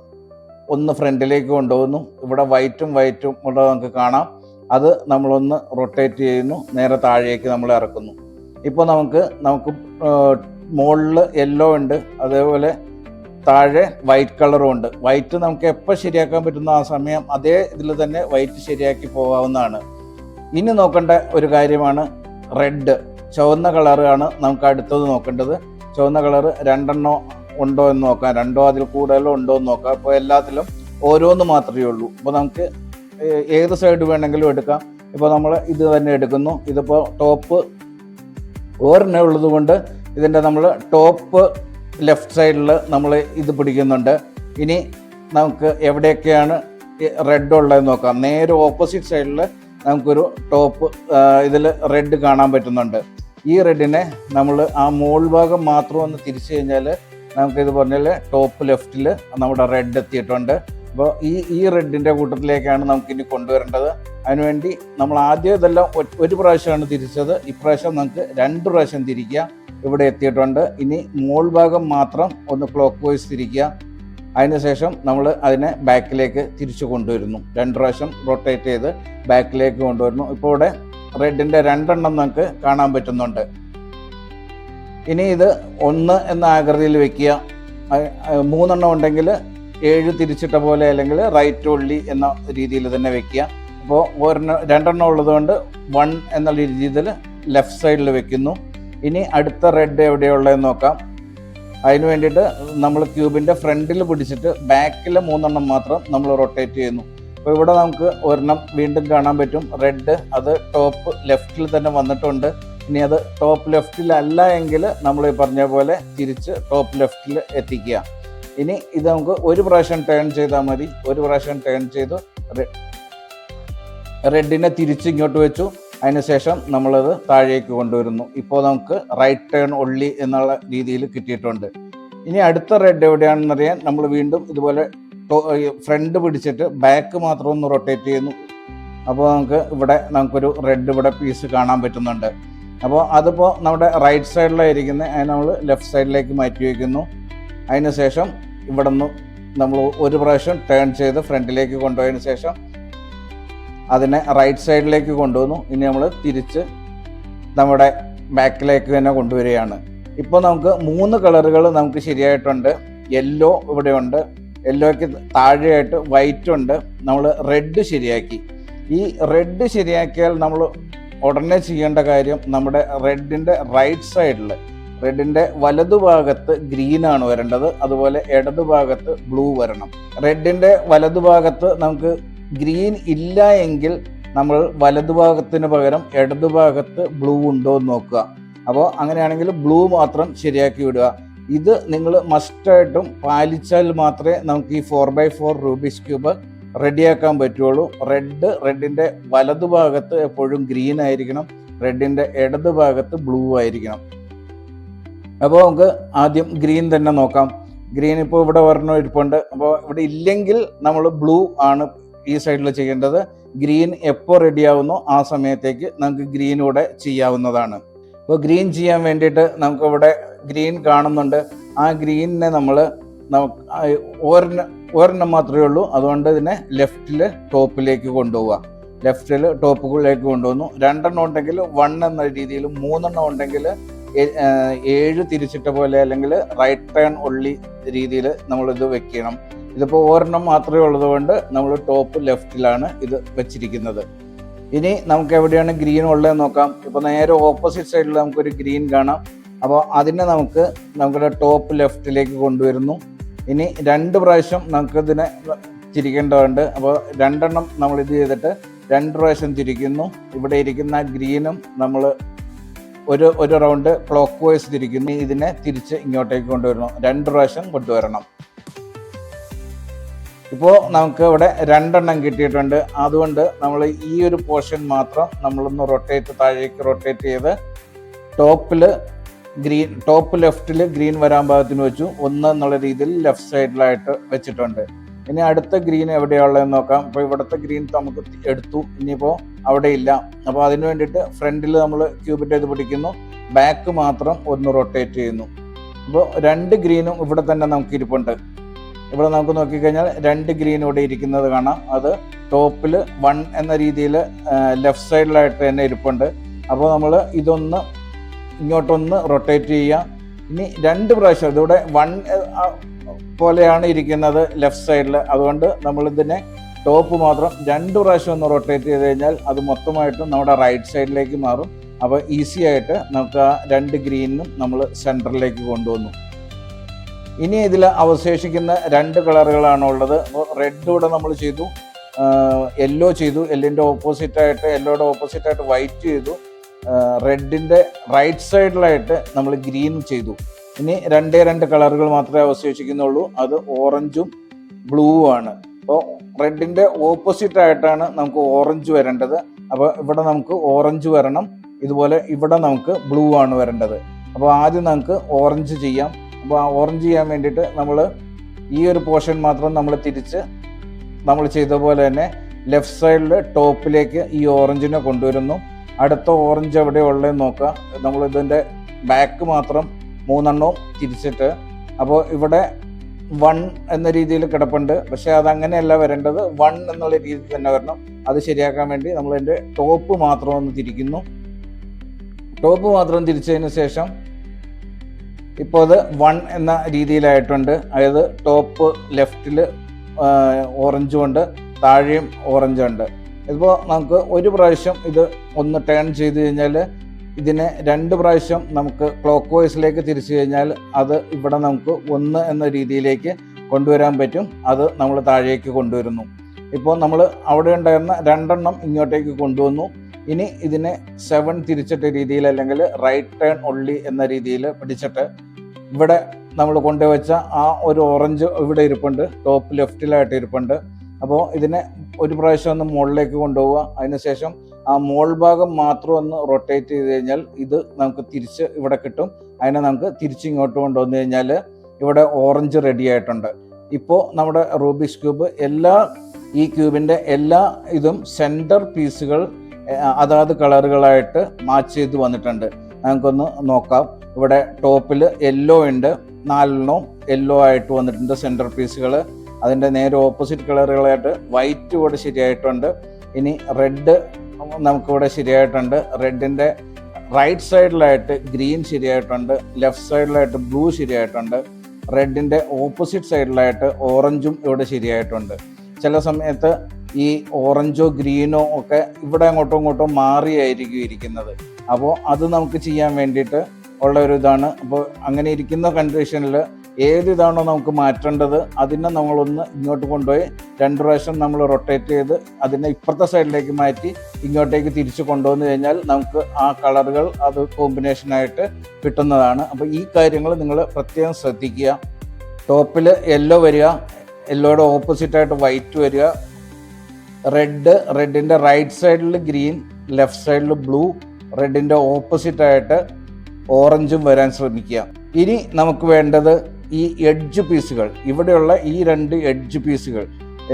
ഒന്ന് ഫ്രണ്ടിലേക്ക് കൊണ്ടുപോകുന്നു. ഇവിടെ വൈറ്റും ഇവിടെ നമുക്ക് കാണാം. അത് നമ്മളൊന്ന് റൊട്ടേറ്റ് ചെയ്യുന്നു, നേരെ താഴേക്ക് നമ്മൾ ഇറക്കുന്നു. ഇപ്പോൾ നമുക്ക് മുകളിൽ യെല്ലോ ഉണ്ട്, അതേപോലെ താഴെ വൈറ്റ് കളറും ഉണ്ട്. വൈറ്റ് നമുക്ക് എപ്പോൾ ശരിയാക്കാൻ പറ്റുന്ന ആ സമയം അതേ ഇതിൽ തന്നെ വൈറ്റ് ശരിയാക്കി പോകാവുന്നതാണ്. ഇനി നോക്കേണ്ട ഒരു കാര്യമാണ് റെഡ്, ചുവന്ന കളറാണ് നമുക്ക് അടുത്തത് നോക്കേണ്ടത്. ചുവന്ന കളറ് 2 ഉണ്ടോ എന്ന് നോക്കാം, 2 അതിൽ കൂടുതലോ ഉണ്ടോ എന്ന് നോക്കാം. അപ്പോൾ എല്ലാത്തിലും ഓരോന്ന് മാത്രമേ ഉള്ളൂ. അപ്പോൾ നമുക്ക് ഏത് സൈഡ് വേണമെങ്കിലും എടുക്കാം. ഇപ്പോൾ നമ്മൾ ഇത് തന്നെ എടുക്കുന്നു. ഇതിപ്പോൾ ടോപ്പ് ഒരെണ്ണ ഉള്ളത് കൊണ്ട് ഇതിൻ്റെ നമ്മൾ ടോപ്പ് ലെഫ്റ്റ് സൈഡിൽ നമ്മൾ ഇത് പിടിക്കുന്നുണ്ട്. ഇനി നമുക്ക് എവിടെയൊക്കെയാണ് റെഡ് ഉള്ളതെന്ന് നോക്കാം. നേരെ ഓപ്പോസിറ്റ് സൈഡിൽ നമുക്കൊരു ടോപ്പ് ഇതിൽ റെഡ് കാണാൻ പറ്റുന്നുണ്ട്. ഈ റെഡിനെ നമ്മൾ ആ മോൾ ഭാഗം മാത്രം ഒന്ന് തിരിച്ചു കഴിഞ്ഞാൽ നമുക്കിത് പറഞ്ഞാൽ ടോപ്പ് ലെഫ്റ്റിൽ നമ്മുടെ റെഡ് എത്തിയിട്ടുണ്ട്. അപ്പോൾ ഈ റെഡിൻ്റെ കൂട്ടത്തിലേക്കാണ് നമുക്കിനി കൊണ്ടുവരേണ്ടത്. അതിനുവേണ്ടി നമ്മൾ ആദ്യം ഇതെല്ലാം ഒരു പ്രാവശ്യമാണ് തിരിച്ചത്. ഇപ്രാവശ്യം നമുക്ക് 2 പ്രാവശ്യം തിരിക്കുക. ഇവിടെ എത്തിയിട്ടുണ്ട്. ഇനി മോൾ ഭാഗം മാത്രം ഒന്ന് ക്ലോക്ക് വൈസ് തിരിക്കുക. അതിനുശേഷം നമ്മൾ അതിനെ ബാക്കിലേക്ക് തിരിച്ചു കൊണ്ടുവരുന്നു. 2 പ്രാവശ്യം റൊട്ടേറ്റ് ചെയ്ത് ബാക്കിലേക്ക് കൊണ്ടുവരുന്നു. ഇപ്പോൾ ഇവിടെ റെഡിൻ്റെ 2 നമുക്ക് കാണാൻ പറ്റുന്നുണ്ട്. ഇനി ഇത് 1 എന്ന ആകൃതിയിൽ വെക്കുക. 3 ഉണ്ടെങ്കിൽ 7 തിരിച്ചിട്ട പോലെ അല്ലെങ്കിൽ റൈറ്റ് ഒള്ളി എന്ന രീതിയിൽ തന്നെ വെക്കുക. അപ്പോൾ 2 ഉള്ളതുകൊണ്ട് 1 എന്ന രീതിയിൽ ലെഫ്റ്റ് സൈഡിൽ വെക്കുന്നു. ഇനി അടുത്ത റെഡ് എവിടെയുള്ളതെന്ന് നോക്കാം. അതിന് വേണ്ടിയിട്ട് നമ്മൾ ക്യൂബിൻ്റെ ഫ്രണ്ടിൽ പിടിച്ചിട്ട് ബാക്കിലെ 3 മാത്രം നമ്മൾ റൊട്ടേറ്റ് ചെയ്യുന്നു. അപ്പോൾ ഇവിടെ നമുക്ക് ഒരെണ്ണം വീണ്ടും കാണാൻ പറ്റും റെഡ്. അത് ടോപ്പ് ലെഫ്റ്റിൽ തന്നെ വന്നിട്ടുണ്ട്. ഇനി അത് ടോപ്പ് ലെഫ്റ്റിലല്ല എങ്കിൽ നമ്മൾ ഈ പറഞ്ഞ പോലെ തിരിച്ച് ടോപ്പ് ലെഫ്റ്റിൽ എത്തിക്കുക. ഇനി ഇത് നമുക്ക് ഒരു പ്രാവശ്യം ടേൺ ചെയ്താൽ മതി. ഒരു പ്രാവശ്യം ടേൺ ചെയ്തു റെഡിനെ തിരിച്ച് ഇങ്ങോട്ട് വെച്ചു. അതിനുശേഷം നമ്മളത് താഴേക്ക് കൊണ്ടുവരുന്നു. ഇപ്പോൾ നമുക്ക് റൈറ്റ് ടേൺ ഒള്ളി എന്നുള്ള രീതിയിൽ കിട്ടിയിട്ടുണ്ട്. ഇനി അടുത്ത റെഡ് എവിടെയാണെന്നറിയാൻ നമ്മൾ വീണ്ടും ഇതുപോലെ ഫ്രണ്ട് പിടിച്ചിട്ട് ബാക്ക് മാത്രം ഒന്ന് റൊട്ടേറ്റ് ചെയ്യുന്നു. അപ്പോൾ നമുക്കൊരു റെഡ് ഇവിടെ പീസ് കാണാൻ പറ്റുന്നുണ്ട്. അപ്പോൾ അതിപ്പോൾ നമ്മുടെ റൈറ്റ് സൈഡിലായിരിക്കുന്നത്, അതിന് നമ്മൾ ലെഫ്റ്റ് സൈഡിലേക്ക് മാറ്റി വയ്ക്കുന്നു. അതിനുശേഷം ഇവിടെ നിന്ന് നമ്മൾ ഒരു പ്രാവശ്യം ടേൺ ചെയ്ത് ഫ്രണ്ടിലേക്ക് കൊണ്ടുപോയതിന് ശേഷം അതിനെ റൈറ്റ് സൈഡിലേക്ക് കൊണ്ടുവന്നു. ഇനി നമ്മൾ തിരിച്ച് നമ്മുടെ ബാക്കിലേക്ക് തന്നെ കൊണ്ടുവരികയാണ്. ഇപ്പോൾ നമുക്ക് 3 കളറുകൾ നമുക്ക് ശരിയായിട്ടുണ്ട്. യെല്ലോ ഇവിടെയുണ്ട്, യെല്ലോയ്ക്ക് താഴെയായിട്ട് വൈറ്റ് ഉണ്ട്. നമ്മൾ റെഡ് ശരിയാക്കി. ഈ റെഡ് ശരിയാക്കിയാൽ നമ്മൾ ഉടനെ ചെയ്യേണ്ട കാര്യം നമ്മുടെ റെഡിൻ്റെ റൈറ്റ് സൈഡിൽ റെഡിൻ്റെ വലതുഭാഗത്ത് ഗ്രീനാണ് വരേണ്ടത്. അതുപോലെ ഇടതുഭാഗത്ത് ബ്ലൂ വരണം. റെഡിൻ്റെ വലതുഭാഗത്ത് നമുക്ക് ഗ്രീൻ ഇല്ല എങ്കിൽ നമ്മൾ വലതുഭാഗത്തിന് പകരം ഇടതുഭാഗത്ത് ബ്ലൂ ഉണ്ടോ എന്ന് നോക്കുക. അപ്പോൾ അങ്ങനെയാണെങ്കിൽ ബ്ലൂ മാത്രം ശരിയാക്കി വിടുക. ഇത് നിങ്ങൾ മസ്റ്റായിട്ടും പാലിച്ചാൽ മാത്രമേ നമുക്ക് ഈ 4x4 റൂബിക്സ് ക്യൂബ് റെഡിയാക്കാൻ പറ്റുള്ളൂ. റെഡിൻ്റെ വലതുഭാഗത്ത് എപ്പോഴും ഗ്രീൻ ആയിരിക്കണം, റെഡിൻ്റെ ഇടതുഭാഗത്ത് ബ്ലൂ ആയിരിക്കണം. അപ്പോൾ നമുക്ക് ആദ്യം ഗ്രീൻ തന്നെ നോക്കാം. ഗ്രീൻ ഇപ്പോൾ ഇവിടെ ഒരെണ്ണം ഇരിപ്പുണ്ട്. അപ്പോൾ ഇവിടെ ഇല്ലെങ്കിൽ നമ്മൾ ബ്ലൂ ആണ് ഈ സൈഡിൽ ചെയ്യേണ്ടത്. ഗ്രീൻ എപ്പോൾ റെഡിയാവുന്നോ ആ സമയത്തേക്ക് നമുക്ക് ഗ്രീനൂടെ ചെയ്യാവുന്നതാണ്. അപ്പോൾ ഗ്രീൻ ചെയ്യാൻ വേണ്ടിയിട്ട് നമുക്കിവിടെ ഗ്രീൻ കാണുന്നുണ്ട്. ആ ഗ്രീനിനെ നമ്മൾ ഒരെണ്ണം മാത്രമേ ഉള്ളൂ. അതുകൊണ്ട് ഇതിനെ ലെഫ്റ്റിൽ ടോപ്പിലേക്ക് കൊണ്ടുപോവുക. ലെഫ്റ്റിൽ ടോപ്പിലേക്ക് കൊണ്ടുവന്നു. 2 ഉണ്ടെങ്കിൽ 1 എന്ന രീതിയിൽ, 3 ഉണ്ടെങ്കിൽ 7 തിരിച്ചിട്ട പോലെ അല്ലെങ്കിൽ റൈറ്റ് ടേൺ ഒള്ളി രീതിയിൽ നമ്മളിത് വെക്കണം. ഇതിപ്പോൾ 1 മാത്രമേ ഉള്ളത് കൊണ്ട് നമ്മൾ ടോപ്പ് ലെഫ്റ്റിലാണ് ഇത് വെച്ചിരിക്കുന്നത്. ഇനി നമുക്ക് എവിടെയാണ് ഗ്രീൻ ഉള്ളതെന്ന് നോക്കാം. ഇപ്പോൾ നേരെ ഓപ്പോസിറ്റ് സൈഡിൽ നമുക്കൊരു ഗ്രീൻ കാണാം. അപ്പോൾ അതിനെ നമ്മുടെ ടോപ്പ് ലെഫ്റ്റിലേക്ക് കൊണ്ടുവരുന്നു. ഇനി 2 പ്രാവശ്യം നമുക്കിതിനെ തിരിക്കേണ്ടതുണ്ട്. അപ്പോൾ 2 എണ്ണം നമ്മളിത് ചെയ്തിട്ട് 2 പ്രാവശ്യം തിരിക്കുന്നു. ഇവിടെ ഇരിക്കുന്ന ഗ്രീനും നമ്മൾ ഒരു റൗണ്ട് ക്ലോക്ക് വൈസ് തിരിക്കുന്നു. ഇതിനെ തിരിച്ച് ഇങ്ങോട്ടേക്ക് കൊണ്ടുവരണം, 2 പ്രാവശ്യം കൊണ്ടുവരണം. ഇപ്പോൾ നമുക്ക് ഇവിടെ 2 എണ്ണം കിട്ടിയിട്ടുണ്ട്. അതുകൊണ്ട് നമ്മൾ ഈ ഒരു പോർഷൻ മാത്രം നമ്മളൊന്ന് താഴേക്ക് റൊട്ടേറ്റ് ചെയ്ത് ടോപ്പ് ലെഫ്റ്റിൽ ഗ്രീൻ വരാൻ പാകത്തിന് വെച്ചു. 1 എന്നുള്ള രീതിയിൽ ലെഫ്റ്റ് സൈഡിലായിട്ട് വെച്ചിട്ടുണ്ട്. ഇനി അടുത്ത ഗ്രീൻ എവിടെയുള്ളതെന്ന് നോക്കാം. അപ്പോൾ ഇവിടുത്തെ ഗ്രീൻ നമുക്ക് എടുത്തു, ഇനിയിപ്പോൾ അവിടെ ഇല്ല. അപ്പോൾ അതിന് വേണ്ടിയിട്ട് ഫ്രണ്ടിൽ നമ്മൾ ക്യൂബിറ്റ് ചെയ്ത് പിടിക്കുന്നു, ബാക്ക് മാത്രം ഒന്ന് റൊട്ടേറ്റ് ചെയ്യുന്നു. അപ്പോൾ 2 ഗ്രീനും ഇവിടെ തന്നെ നമുക്ക് ഇരിപ്പുണ്ട്. ഇവിടെ നമുക്ക് നോക്കിക്കഴിഞ്ഞാൽ 2 ഗ്രീൻ ഇവിടെ ഇരിക്കുന്നത് കാണാം. അത് ടോപ്പിൽ 1 എന്ന രീതിയിൽ ലെഫ്റ്റ് സൈഡിലായിട്ട് തന്നെ ഇരിപ്പുണ്ട്. അപ്പോൾ നമ്മൾ ഇതൊന്ന് ഇങ്ങോട്ടൊന്ന് റൊട്ടേറ്റ് ചെയ്യുക. ഇനി 2 പ്രാവശ്യം ഇതിവിടെ 1 പോലെയാണ് ഇരിക്കുന്നത് ലെഫ്റ്റ് സൈഡിൽ. അതുകൊണ്ട് നമ്മളിതിനെ ടോപ്പ് മാത്രം 2 പ്രാവശ്യം ഒന്ന് റൊട്ടേറ്റ് ചെയ്ത് കഴിഞ്ഞാൽ അത് മൊത്തമായിട്ടും നമ്മുടെ റൈറ്റ് സൈഡിലേക്ക് മാറും. അപ്പോൾ ഈസി ആയിട്ട് നമുക്ക് ആ 2 ഗ്രീനും നമ്മൾ സെൻറ്ററിലേക്ക് കൊണ്ടുവന്നു. ഇനി ഇതിൽ അവശേഷിക്കുന്ന 2 കളറുകളാണ് ഉള്ളത്. റെഡ് ഇവിടെ നമ്മൾ ചെയ്തു, യെല്ലോ ചെയ്തു, യെല്ലോയുടെ ഓപ്പോസിറ്റായിട്ട് വൈറ്റ് ചെയ്തു, റെഡിൻ്റെ റൈറ്റ് സൈഡിലായിട്ട് നമ്മൾ ഗ്രീൻ ചെയ്തു. ഇനി 2 കളറുകൾ മാത്രമേ അവശേഷിക്കുന്നുള്ളൂ. അത് ഓറഞ്ചും ബ്ലൂ ആണ്. അപ്പോൾ റെഡിൻ്റെ ഓപ്പോസിറ്റ് ആയിട്ടാണ് നമുക്ക് ഓറഞ്ച് വരേണ്ടത്. അപ്പോൾ ഇവിടെ നമുക്ക് ഓറഞ്ച് വരണം, ഇതുപോലെ ഇവിടെ നമുക്ക് ബ്ലൂ ആണ് വരേണ്ടത്. അപ്പോൾ ആദ്യം നമുക്ക് ഓറഞ്ച് ചെയ്യാം. അപ്പോൾ ആ ഓറഞ്ച് ചെയ്യാൻ വേണ്ടിയിട്ട് നമ്മൾ ഈ ഒരു പോർഷൻ മാത്രം നമ്മൾ തിരിച്ച് നമ്മൾ ചെയ്ത പോലെ തന്നെ ലെഫ്റ്റ് സൈഡിൽ ടോപ്പിലേക്ക് ഈ ഓറഞ്ചിനെ കൊണ്ടുവരുന്നു. അടുത്ത ഓറഞ്ച് എവിടെ ഉള്ളതെന്ന് നോക്കുക. നമ്മളിതിൻ്റെ ബാക്ക് മാത്രം 3 എണ്ണവും തിരിച്ചിട്ട്, അപ്പോൾ ഇവിടെ 1 എന്ന രീതിയിൽ കിടപ്പുണ്ട്. പക്ഷേ അതങ്ങനെയല്ല വരേണ്ടത്, 1 എന്നുള്ള രീതിയിൽ തന്നെ വരണം. അത് ശരിയാക്കാൻ വേണ്ടി നമ്മളതിൻ്റെ ടോപ്പ് മാത്രം ഒന്ന് തിരിക്കുന്നു. ടോപ്പ് മാത്രം തിരിച്ചതിന് ശേഷം ഇപ്പോൾ അത് 1 എന്ന രീതിയിലായിട്ടുണ്ട്. അതായത് ടോപ്പ് ലെഫ്റ്റിൽ ഓറഞ്ചും ഉണ്ട്, താഴെയും ഓറഞ്ചുണ്ട്. ഇപ്പോൾ നമുക്ക് 1 പ്രാവശ്യം ഇത് ഒന്ന് ടേൺ ചെയ്ത് കഴിഞ്ഞാൽ ഇതിനെ 2 പ്രാവശ്യം നമുക്ക് ക്ലോക്ക് വൈസിലേക്ക് തിരിച്ചു കഴിഞ്ഞാൽ അത് ഇവിടെ നമുക്ക് 1 എന്ന രീതിയിലേക്ക് കൊണ്ടുവരാൻ പറ്റും. അത് നമ്മൾ താഴേക്ക് കൊണ്ടുവരുന്നു. ഇപ്പോൾ നമ്മൾ അവിടെ ഉണ്ടായിരുന്ന 2 എണ്ണം ഇങ്ങോട്ടേക്ക് കൊണ്ടുവന്നു. ഇനി ഇതിനെ 7 തിരിച്ചിട്ട രീതിയിൽ, അല്ലെങ്കിൽ റൈറ്റ് ടേൺ ഒള്ളി എന്ന രീതിയിൽ പിടിച്ചിട്ട് ഇവിടെ നമ്മൾ കൊണ്ടുവച്ച ആ ഒരു ഓറഞ്ച് ഇവിടെ ഇരിപ്പുണ്ട്, ടോപ്പ് ലെഫ്റ്റിലായിട്ട് ഇരിപ്പുണ്ട്. അപ്പോൾ ഇതിനെ 1 പ്രാവശ്യം ഒന്ന് മുകളിലേക്ക് കൊണ്ടുപോവുക. അതിനുശേഷം ആ മോൾ ഭാഗം മാത്രം ഒന്ന് റൊട്ടേറ്റ് ചെയ്ത് കഴിഞ്ഞാൽ ഇത് നമുക്ക് തിരിച്ച് ഇവിടെ കിട്ടും. അതിനെ നമുക്ക് തിരിച്ചിങ്ങോട്ട് കൊണ്ടുവന്നു കഴിഞ്ഞാൽ ഇവിടെ ഓറഞ്ച് റെഡി ആയിട്ടുണ്ട്. ഇപ്പോൾ നമ്മുടെ റൂബിക്സ് ക്യൂബ് ഈ ക്യൂബിൻ്റെ എല്ലാ ഇതും സെൻറ്റർ പീസുകൾ അതാത് കളറുകളായിട്ട് മാച്ച് ചെയ്ത് വന്നിട്ടുണ്ട്. നമുക്കൊന്ന് നോക്കാം. ഇവിടെ ടോപ്പിൽ യെല്ലോ ഉണ്ട്, 4 എണ്ണവും യെല്ലോ ആയിട്ട് വന്നിട്ടുണ്ട് സെൻറ്റർ പീസുകൾ. അതിൻ്റെ നേരെ ഓപ്പോസിറ്റ് കളറുകളായിട്ട് വൈറ്റ് ഇവിടെ ശരിയായിട്ടുണ്ട്. ഇനി റെഡ് നമുക്കിവിടെ ശരിയായിട്ടുണ്ട്. റെഡിൻ്റെ റൈറ്റ് സൈഡിലായിട്ട് ഗ്രീൻ ശരിയായിട്ടുണ്ട്, ലെഫ്റ്റ് സൈഡിലായിട്ട് ബ്ലൂ ശരിയായിട്ടുണ്ട്, റെഡിൻ്റെ ഓപ്പോസിറ്റ് സൈഡിലായിട്ട് ഓറഞ്ചും ഇവിടെ ശരിയായിട്ടുണ്ട്. ചില സമയത്ത് ഈ ഓറഞ്ചോ ഗ്രീനോ ഒക്കെ ഇവിടെ അങ്ങോട്ടും ഇങ്ങോട്ടും മാറിയായിരിക്കും ഇരിക്കുന്നത്. അപ്പോൾ അത് നമുക്ക് ചെയ്യാൻ വേണ്ടിയിട്ട് ഉള്ള ഒരു ഇതാണ്. അപ്പോൾ അങ്ങനെ ഇരിക്കുന്ന കണ്ടീഷനിൽ ഏതിതാണോ നമുക്ക് മാറ്റേണ്ടത് അതിനെ നമ്മളൊന്ന് ഇങ്ങോട്ട് കൊണ്ടുപോയി 2 പ്രാവശ്യം നമ്മൾ റൊട്ടേറ്റ് ചെയ്ത് അതിനെ ഇപ്പുറത്തെ സൈഡിലേക്ക് മാറ്റി ഇങ്ങോട്ടേക്ക് തിരിച്ച് കൊണ്ടുവന്നു കഴിഞ്ഞാൽ നമുക്ക് ആ കളറുകൾ അത് കോമ്പിനേഷനായിട്ട് കിട്ടുന്നതാണ്. അപ്പോൾ ഈ കാര്യങ്ങൾ നിങ്ങൾ പ്രത്യേകം ശ്രദ്ധിക്കുക. ടോപ്പിൽ യെല്ലോ വരിക, യെല്ലോയുടെ ഓപ്പോസിറ്റായിട്ട് വൈറ്റ് വരിക, റെഡിൻ്റെ റൈറ്റ് സൈഡിൽ ഗ്രീൻ, ലെഫ്റ്റ് സൈഡിൽ ബ്ലൂ, റെഡിൻ്റെ ഓപ്പോസിറ്റായിട്ട് ഓറഞ്ചും വരാൻ ശ്രമിക്കുക. ഇനി നമുക്ക് വേണ്ടത് ഈ എഡ്ജ് പീസുകൾ, ഇവിടെയുള്ള ഈ 2 എഡ്ജ് പീസുകൾ,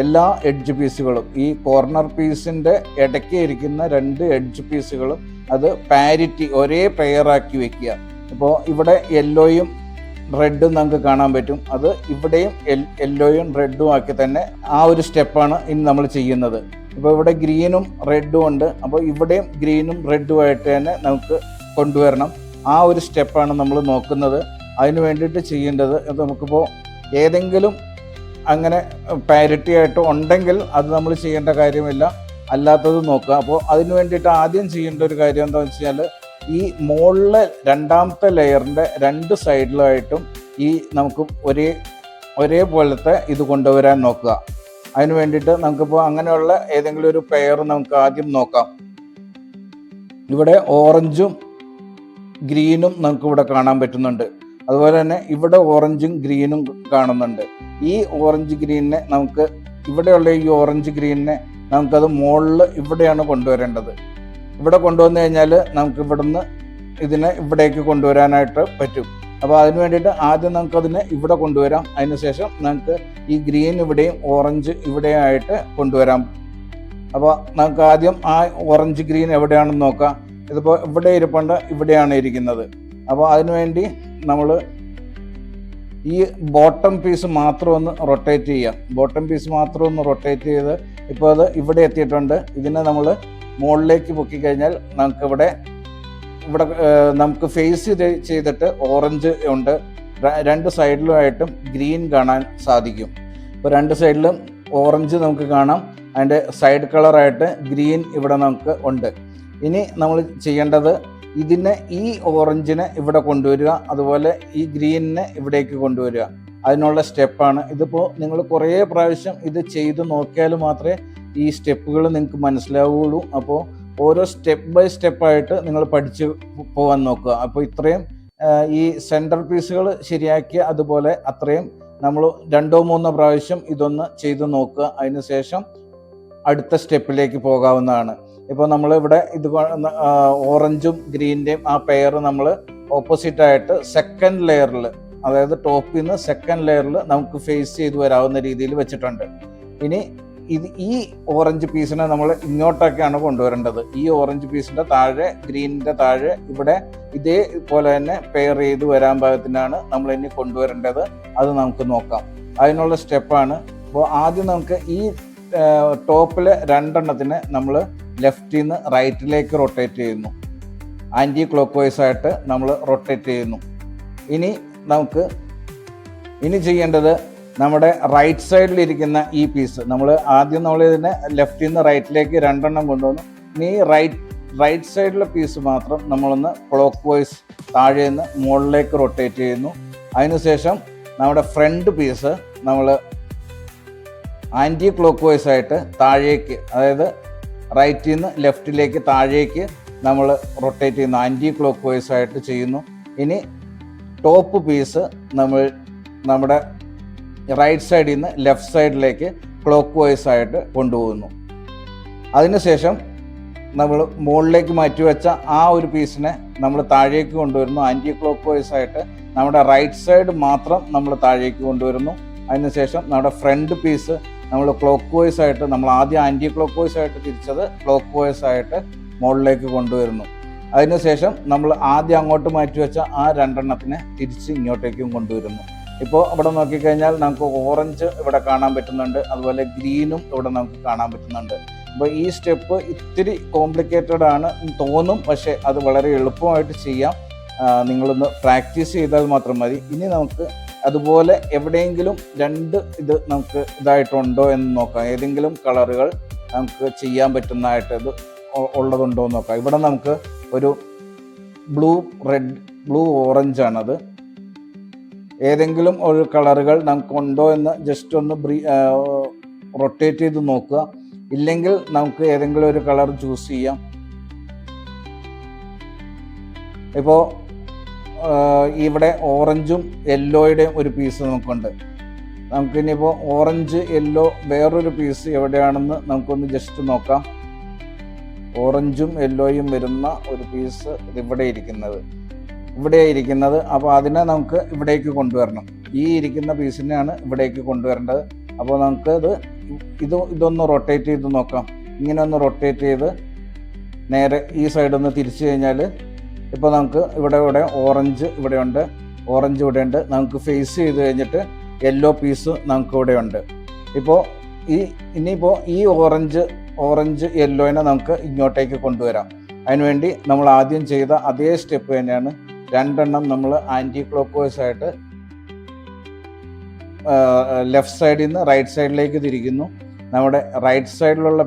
എല്ലാ എഡ്ജ് പീസുകളും ഈ കോർണർ പീസിൻ്റെ ഇടയ്ക്ക് ഇരിക്കുന്ന 2 എഡ്ജ് പീസുകളും അത് പാരിറ്റി ഒരേ പെയറാക്കി വെക്കുക. ഇപ്പോൾ ഇവിടെ യെല്ലോയും റെഡും നമുക്ക് കാണാൻ പറ്റും. അത് ഇവിടെയും യെല്ലോയും റെഡും ആക്കി തന്നെ ആ ഒരു സ്റ്റെപ്പാണ് ഇനി നമ്മൾ ചെയ്യുന്നത്. ഇപ്പോൾ ഇവിടെ ഗ്രീനും റെഡും ഉണ്ട്. അപ്പോൾ ഇവിടെയും ഗ്രീനും റെഡുമായിട്ട് തന്നെ നമുക്ക് കൊണ്ടുവരണം. ആ ഒരു സ്റ്റെപ്പാണ് നമ്മൾ നോക്കുന്നത്. അതിന് വേണ്ടിയിട്ട് ചെയ്യേണ്ടത് നമുക്കിപ്പോൾ ഏതെങ്കിലും അങ്ങനെ പാരിറ്റി ആയിട്ട് ഉണ്ടെങ്കിൽ അത് നമ്മൾ ചെയ്യേണ്ട കാര്യമില്ല, അല്ലാത്തത് നോക്കുക. അപ്പോൾ അതിന് വേണ്ടിയിട്ട് ആദ്യം ചെയ്യേണ്ട ഒരു കാര്യം എന്താണെന്ന് വെച്ച് കഴിഞ്ഞാൽ ഈ മുകളിലെ 2ാമത്തെ ലെയറിൻ്റെ 2 സൈഡിലായിട്ടും ഈ നമുക്ക് ഒരേ ഒരേപോലത്തെ ഇത് കൊണ്ടുവരാൻ നോക്കുക. അതിന് വേണ്ടിയിട്ട് നമുക്കിപ്പോൾ അങ്ങനെയുള്ള ഏതെങ്കിലും ഒരു പെയർ നമുക്ക് ആദ്യം നോക്കാം. ഇവിടെ ഓറഞ്ചും ഗ്രീനും നമുക്കിവിടെ കാണാൻ പറ്റുന്നുണ്ട്. അതുപോലെ തന്നെ ഇവിടെ ഓറഞ്ചും ഗ്രീനും കാണുന്നുണ്ട്. ഈ ഓറഞ്ച് ഗ്രീനിനെ നമുക്ക് ഇവിടെയുള്ള ഈ ഓറഞ്ച് ഗ്രീനിനെ നമുക്കത് മുകളിൽ ഇവിടെയാണ് കൊണ്ടുവരേണ്ടത്. ഇവിടെ കൊണ്ടുവന്നു കഴിഞ്ഞാൽ നമുക്ക് ഇവിടുന്ന് ഇതിനെ ഇവിടേക്ക് കൊണ്ടുവരാനായിട്ട് പറ്റും. അപ്പോൾ അതിന് വേണ്ടിയിട്ട് ആദ്യം നമുക്കതിനെ ഇവിടെ കൊണ്ടുവരാം. അതിനുശേഷം നമുക്ക് ഈ ഗ്രീൻ ഇവിടെയും ഓറഞ്ച് ഇവിടെയും ആയിട്ട് കൊണ്ടുവരാം. അപ്പോൾ നമുക്ക് ആദ്യം ആ ഓറഞ്ച് ഗ്രീൻ എവിടെയാണെന്ന് നോക്കാം. ഇതിപ്പോൾ ഇവിടെ ഇരിപ്പുണ്ട്, ഇവിടെയാണ് ഇരിക്കുന്നത്. അപ്പോൾ അതിനുവേണ്ടി നമ്മൾ ഈ ബോട്ടം പീസ് മാത്രം ഒന്ന് റൊട്ടേറ്റ് ചെയ്യാം. ബോട്ടം പീസ് മാത്രം ഒന്ന് റൊട്ടേറ്റ് ചെയ്ത് ഇപ്പോൾ അത് ഇവിടെ എത്തിയിട്ടുണ്ട്. ഇതിനെ നമ്മൾ മുകളിലേക്ക് പൊക്കി കഴിഞ്ഞാൽ നമുക്കിവിടെ നമുക്ക് ഫേസ് ചെയ്തിട്ട് ഓറഞ്ച് ഉണ്ട്, രണ്ട് സൈഡിലുമായിട്ടും ഗ്രീൻ കാണാൻ സാധിക്കും. ഇപ്പോൾ രണ്ട് സൈഡിലും ഓറഞ്ച് നമുക്ക് കാണാം, അതിൻ്റെ സൈഡ് കളറായിട്ട് ഗ്രീൻ ഇവിടെ നമുക്ക് ഉണ്ട്. ഇനി നമ്മൾ ചെയ്യേണ്ടത് ഇതിനെ ഈ ഓറഞ്ചിനെ ഇവിടെ കൊണ്ടുവരിക, അതുപോലെ ഈ ഗ്രീനിനെ ഇവിടേക്ക് കൊണ്ടുവരിക. അതിനുള്ള സ്റ്റെപ്പാണ് ഇതിപ്പോൾ. നിങ്ങൾ കുറേ പ്രാവശ്യം ഇത് ചെയ്ത് നോക്കിയാൽ മാത്രമേ ഈ സ്റ്റെപ്പുകൾ നിങ്ങൾക്ക് മനസ്സിലാവുകയുള്ളൂ. അപ്പോൾ ഓരോ സ്റ്റെപ്പ് ബൈ സ്റ്റെപ്പായിട്ട് നിങ്ങൾ പഠിച്ച് പോകാൻ നോക്കുക. അപ്പോൾ ഇത്രയും ഈ സെൻറ്റർ പീസുകൾ ശരിയാക്കിയ അതുപോലെ അത്രയും നമ്മൾ 2-3 പ്രാവശ്യം ഇതൊന്ന് ചെയ്ത് നോക്കുക. അതിന് ശേഷം അടുത്ത സ്റ്റെപ്പിലേക്ക് പോകാവുന്നതാണ്. ഇപ്പോൾ നമ്മളിവിടെ ഇത് ഓറഞ്ചും ഗ്രീൻ്റെയും ആ പെയർ നമ്മൾ ഓപ്പോസിറ്റായിട്ട് സെക്കൻഡ് ലെയറിൽ, അതായത് ടോപ്പിൽ നിന്ന് സെക്കൻഡ് ലെയറിൽ നമുക്ക് ഫേസ് ചെയ്ത് വരാവുന്ന രീതിയിൽ വെച്ചിട്ടുണ്ട്. ഇനി ഈ ഓറഞ്ച് പീസിനെ നമ്മൾ ഇങ്ങോട്ടൊക്കെയാണ് കൊണ്ടുവരേണ്ടത്. ഈ ഓറഞ്ച് പീസിൻ്റെ താഴെ, ഗ്രീനിൻ്റെ താഴെ ഇവിടെ ഇതേപോലെ തന്നെ പെയർ ചെയ്ത് വരാൻ പാകത്തിനാണ് നമ്മൾ ഇനി കൊണ്ടുവരേണ്ടത്. അത് നമുക്ക് നോക്കാം. അതിനുള്ള സ്റ്റെപ്പാണ്. അപ്പോൾ ആദ്യം നമുക്ക് ഈ ടോപ്പിലെ 2 നമ്മൾ ലെഫ്റ്റിൽ നിന്ന് റൈറ്റിലേക്ക് റൊട്ടേറ്റ് ചെയ്യുന്നു. ആൻറ്റി ക്ലോക്ക് വൈസ് ആയിട്ട് നമ്മൾ റൊട്ടേറ്റ് ചെയ്യുന്നു. ഇനി ചെയ്യേണ്ടത് നമ്മുടെ റൈറ്റ് സൈഡിലിരിക്കുന്ന ഈ പീസ് നമ്മൾ ഇതിനെ ലെഫ്റ്റിൽ നിന്ന് റൈറ്റിലേക്ക് 2 കൊണ്ടുവന്നു. ഇനി റൈറ്റ് സൈഡിലെ പീസ് മാത്രം നമ്മളൊന്ന് ക്ലോക്ക് വൈസ് താഴെ നിന്ന് മുകളിലേക്ക് റൊട്ടേറ്റ് ചെയ്യുന്നു. അതിനുശേഷം നമ്മുടെ ഫ്രണ്ട് പീസ് നമ്മൾ ആൻറ്റി ക്ലോക്ക് വൈസ് ആയിട്ട് താഴേക്ക്, അതായത് റൈറ്റിൽ നിന്ന് ലെഫ്റ്റിലേക്ക് താഴേക്ക് നമ്മൾ റൊട്ടേറ്റ് ചെയ്യുന്നു, ആൻറ്റി ക്ലോക്ക് വൈസ് ആയിട്ട് ചെയ്യുന്നു. ഇനി ടോപ്പ് പീസ് നമ്മൾ നമ്മുടെ റൈറ്റ് സൈഡിൽ നിന്ന് ലെഫ്റ്റ് സൈഡിലേക്ക് ക്ലോക്ക് വൈസ് ആയിട്ട് കൊണ്ടുപോകുന്നു. അതിനുശേഷം നമ്മൾ മുകളിലേക്ക് മാറ്റിവെച്ച ആ ഒരു പീസിനെ നമ്മൾ താഴേക്ക് കൊണ്ടുവരുന്നു. ആൻറ്റി ക്ലോക്ക് വൈസ് ആയിട്ട് നമ്മുടെ റൈറ്റ് സൈഡ് മാത്രം നമ്മൾ താഴേക്ക് കൊണ്ടുവരുന്നു. അതിനുശേഷം നമ്മുടെ ഫ്രണ്ട് പീസ് നമ്മൾ ക്ലോക്ക് വൈസ് ആയിട്ട്, നമ്മൾ ആദ്യം ആൻറ്റി ക്ലോക്ക് വൈസ് ആയിട്ട് തിരിച്ചത് ക്ലോക്ക് വൈസ് ആയിട്ട് മുകളിലേക്ക് കൊണ്ടുവരുന്നു. അതിനുശേഷം നമ്മൾ ആദ്യം അങ്ങോട്ട് മാറ്റിവെച്ച ആ 2 തിരിച്ച് ഇങ്ങോട്ടേക്കും കൊണ്ടുവരുന്നു. ഇപ്പോൾ ഇവിടെ നോക്കിക്കഴിഞ്ഞാൽ നമുക്ക് ഓറഞ്ച് ഇവിടെ കാണാൻ പറ്റുന്നുണ്ട്, അതുപോലെ ഗ്രീനും ഇവിടെ നമുക്ക് കാണാൻ പറ്റുന്നുണ്ട്. അപ്പോൾ ഈ സ്റ്റെപ്പ് ഇത്തിരി കോംപ്ലിക്കേറ്റഡ് ആണ് തോന്നും, പക്ഷേ അത് വളരെ എളുപ്പമായിട്ട് ചെയ്യാം. നിങ്ങളൊന്ന് പ്രാക്ടീസ് ചെയ്താൽ മാത്രം മതി. ഇനി നമുക്ക് അതുപോലെ എവിടെയെങ്കിലും 2 ഇത് നമുക്ക് ഇതായിട്ടുണ്ടോ എന്ന് നോക്കാം. ഏതെങ്കിലും കളറുകൾ നമുക്ക് ചെയ്യാൻ പറ്റുന്നതായിട്ട് ഇത് ഉള്ളതുണ്ടോ എന്ന് നോക്കാം. ഇവിടെ നമുക്ക് ഒരു ബ്ലൂ ഓറഞ്ചാണത്. ഏതെങ്കിലും ഒരു കളറുകൾ നമുക്കുണ്ടോ എന്ന് ജസ്റ്റ് ഒന്ന് റൊട്ടേറ്റ് ചെയ്ത് നോക്കുക. ഇല്ലെങ്കിൽ നമുക്ക് ഏതെങ്കിലും ഒരു കളർ ചൂസ് ചെയ്യാം. ഇപ്പോൾ ഇവിടെ ഓറഞ്ചും യെല്ലോയുടെയും ഒരു പീസ് നമുക്കുണ്ട്. നമുക്കിനിയിപ്പോൾ ഓറഞ്ച് യെല്ലോ വേറൊരു പീസ് എവിടെയാണെന്ന് നമുക്കൊന്ന് ജസ്റ്റ് നോക്കാം. ഓറഞ്ചും യെല്ലോയും വരുന്ന ഒരു പീസ് ഇവിടെയാണ് ഇരിക്കുന്നത്. അപ്പോൾ അതിനെ നമുക്ക് ഇവിടേക്ക് കൊണ്ടുവരണം. ഈ ഇരിക്കുന്ന പീസിനെയാണ് ഇവിടേക്ക് കൊണ്ടുവരേണ്ടത്. അപ്പോൾ നമുക്ക് ഇതൊന്ന് റൊട്ടേറ്റ് ചെയ്ത് നോക്കാം. ഇങ്ങനെ ഒന്ന് റൊട്ടേറ്റ് ചെയ്ത് നേരെ ഈ സൈഡൊന്ന് തിരിച്ചു കഴിഞ്ഞാൽ ഇപ്പോൾ നമുക്ക് ഇവിടെ ഓറഞ്ച് ഇവിടെയുണ്ട്, ഓറഞ്ച് ഇവിടെയുണ്ട്. നമുക്ക് ഫേസ് ചെയ്ത് കഴിഞ്ഞിട്ട് യെല്ലോ പീസ് നമുക്ക് ഇവിടെയുണ്ട്. ഇനിയിപ്പോൾ ഈ ഓറഞ്ച് യെല്ലോയിനെ നമുക്ക് ഇങ്ങോട്ടേക്ക് കൊണ്ടുവരാം. അതിനുവേണ്ടി നമ്മൾ ആദ്യം ചെയ്ത അതേ സ്റ്റെപ്പ് തന്നെയാണ്. 2 നമ്മൾ ആൻറ്റി ക്ലോക്ക് വൈസ് ആയിട്ട് ലെഫ്റ്റ് സൈഡിൽ നിന്ന് റൈറ്റ് സൈഡിലേക്ക് തിരിക്കുന്നു. നമ്മുടെ റൈറ്റ് സൈഡിലുള്ള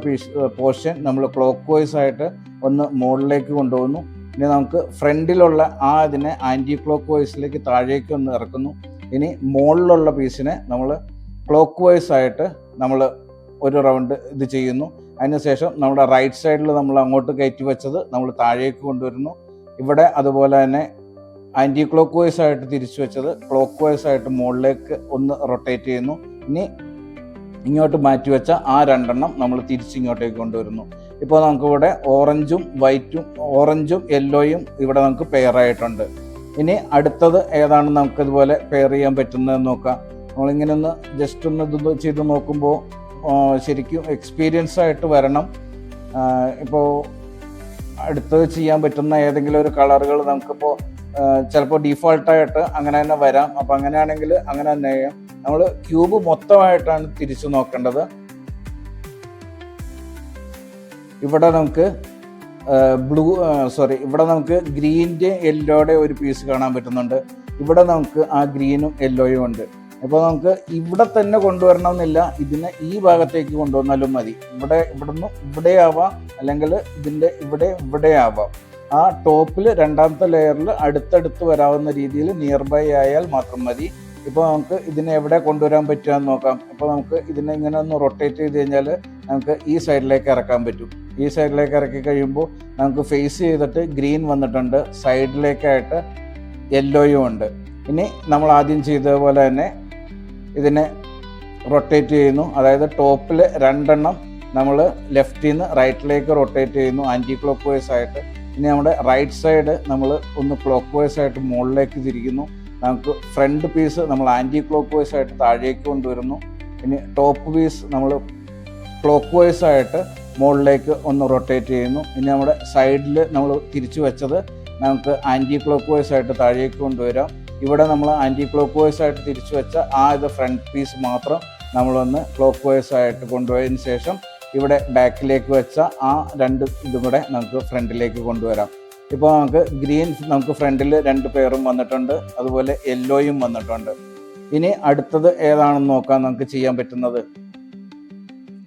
പോർഷൻ നമ്മൾ ക്ലോക്ക് വൈസ് ആയിട്ട് ഒന്ന് മുകളിലേക്ക് കൊണ്ടുപോകുന്നു. ഇനി നമുക്ക് ഫ്രണ്ടിലുള്ള ഇതിനെ ആൻറ്റി ക്ലോക്ക് വൈസിലേക്ക് താഴേക്ക് ഒന്ന് ഇറക്കുന്നു. ഇനി മുകളിലുള്ള പീസിനെ നമ്മൾ ക്ലോക്ക് വൈസ് ആയിട്ട് നമ്മൾ ഒരു റൗണ്ട് ഇത് ചെയ്യുന്നു. അതിനുശേഷം നമ്മുടെ റൈറ്റ് സൈഡിൽ നമ്മൾ അങ്ങോട്ട് കയറ്റി വെച്ചത് നമ്മൾ താഴേക്ക് കൊണ്ടുവരുന്നു. ഇവിടെ അതുപോലെ തന്നെ ആൻറ്റി ക്ലോക്ക് വൈസ് ആയിട്ട് തിരിച്ചു വെച്ചത് ക്ലോക്ക് വൈസ് ആയിട്ട് മുകളിലേക്ക് ഒന്ന് റൊട്ടേറ്റ് ചെയ്യുന്നു. ഇനി ഇങ്ങോട്ട് മാറ്റി വെച്ച ആ 2 നമ്മൾ തിരിച്ചിങ്ങോട്ടേക്ക് കൊണ്ടുവരുന്നു. ഇപ്പോൾ നമുക്കിവിടെ ഓറഞ്ചും യെല്ലോയും ഇവിടെ നമുക്ക് പെയറായിട്ടുണ്ട്. ഇനി അടുത്തത് ഏതാണെന്ന് നമുക്കിതുപോലെ പെയർ ചെയ്യാൻ പറ്റുന്നതെന്ന് നോക്കാം. നമ്മളിങ്ങനെ ഒന്ന് ജസ്റ്റ് ഒന്ന് ഇത് ചെയ്ത് നോക്കുമ്പോൾ ശരിക്കും എക്സ്പീരിയൻസ് ആയിട്ട് വരണം. ഇപ്പോൾ അടുത്തത് ചെയ്യാൻ പറ്റുന്ന ഏതെങ്കിലും ഒരു കളറുകൾ നമുക്കിപ്പോൾ ചിലപ്പോൾ ഡീഫോൾട്ടായിട്ട് അങ്ങനെ തന്നെ വരാം. അപ്പോൾ അങ്ങനെയാണെങ്കിൽ അങ്ങനെ തന്നെ ചെയ്യാം. നമ്മൾ ക്യൂബ് മൊത്തമായിട്ടാണ് തിരിച്ചു നോക്കേണ്ടത്. ഇവിടെ നമുക്ക് ഇവിടെ നമുക്ക് ഗ്രീൻ്റെ യെല്ലോയുടെ ഒരു പീസ് കാണാൻ പറ്റുന്നുണ്ട്. ഇവിടെ നമുക്ക് ആ ഗ്രീനും യെല്ലോയും ഉണ്ട്. അപ്പോൾ നമുക്ക് ഇവിടെ തന്നെ കൊണ്ടുവരണമെന്നില്ല, ഇതിനെ ഈ ഭാഗത്തേക്ക് കൊണ്ടുവന്നാലും മതി. ഇവിടുന്ന് ഇവിടെ ആവാം, അല്ലെങ്കിൽ ഇതിൻ്റെ ഇവിടെ ആവാം. ആ ടോപ്പിൽ 2ാമത്തെ ലെയറിൽ അടുത്തടുത്ത് വരാവുന്ന രീതിയിൽ നിയർ ബൈ ആയാൽ മാത്രം മതി. ഇപ്പോൾ നമുക്ക് ഇതിനെ എവിടെ കൊണ്ടുവരാൻ പറ്റുകയെന്ന് നോക്കാം. അപ്പോൾ നമുക്ക് ഇതിനെ ഇങ്ങനെ ഒന്ന് റൊട്ടേറ്റ് ചെയ്ത് കഴിഞ്ഞാൽ നമുക്ക് ഈ സൈഡിലേക്ക് ഇറക്കാൻ പറ്റും. ഈ സൈഡിലേക്ക് ഇറക്കി കഴിയുമ്പോൾ നമുക്ക് ഫേസ് ചെയ്തിട്ട് ഗ്രീൻ വന്നിട്ടുണ്ട്, സൈഡിലേക്കായിട്ട് യെല്ലോയും ഉണ്ട്. ഇനി നമ്മൾ ആദ്യം ചെയ്തതുപോലെ തന്നെ ഇതിനെ റൊട്ടേറ്റ് ചെയ്യുന്നു. അതായത് ടോപ്പിൽ 2 നമ്മൾ ലെഫ്റ്റിൽ നിന്ന് റൈറ്റിലേക്ക് റൊട്ടേറ്റ് ചെയ്യുന്നു ആൻറ്റി ക്ലോക്ക് വൈസ് ആയിട്ട്. ഇനി നമ്മുടെ റൈറ്റ് സൈഡ് നമ്മൾ ഒന്ന് ക്ലോക്ക് വൈസ് ആയിട്ട് മുകളിലേക്ക് തിരിക്കുന്നു. നമുക്ക് ഫ്രണ്ട് പീസ് നമ്മൾ ആൻറ്റി ക്ലോക്ക് വൈസ് ആയിട്ട് താഴേക്ക് കൊണ്ടുവരുന്നു. ഇനി ടോപ്പ് പീസ് നമ്മൾ ക്ലോക്ക് വൈസ് ആയിട്ട് മുകളിലേക്ക് ഒന്ന് റൊട്ടേറ്റ് ചെയ്യുന്നു. ഇനി നമ്മുടെ സൈഡിൽ നമ്മൾ തിരിച്ചു വെച്ചത് നമുക്ക് ആൻറ്റി ക്ലോക്ക് വൈസ് ആയിട്ട് താഴേക്ക് കൊണ്ടുവരാം. ഇവിടെ നമ്മൾ ആൻറ്റി ക്ലോക്ക് വൈസ് ആയിട്ട് തിരിച്ചു വെച്ച ഇത് ഫ്രണ്ട് പീസ് മാത്രം നമ്മളൊന്ന് ക്ലോക്ക് വൈസ് ആയിട്ട് കൊണ്ടുപോയതിന് ശേഷം ഇവിടെ ബാക്കിലേക്ക് വെച്ച ആ 2 ഇതും കൂടെ നമുക്ക് ഫ്രണ്ടിലേക്ക് കൊണ്ടുവരാം. ഇപ്പോൾ നമുക്ക് ഗ്രീൻ നമുക്ക് ഫ്രണ്ടിൽ 2 പെയറും വന്നിട്ടുണ്ട്, അതുപോലെ യെല്ലോയും വന്നിട്ടുണ്ട്. ഇനി അടുത്തത് ഏതാണെന്ന് നോക്കാൻ നമുക്ക് ചെയ്യാൻ പറ്റുന്നത്.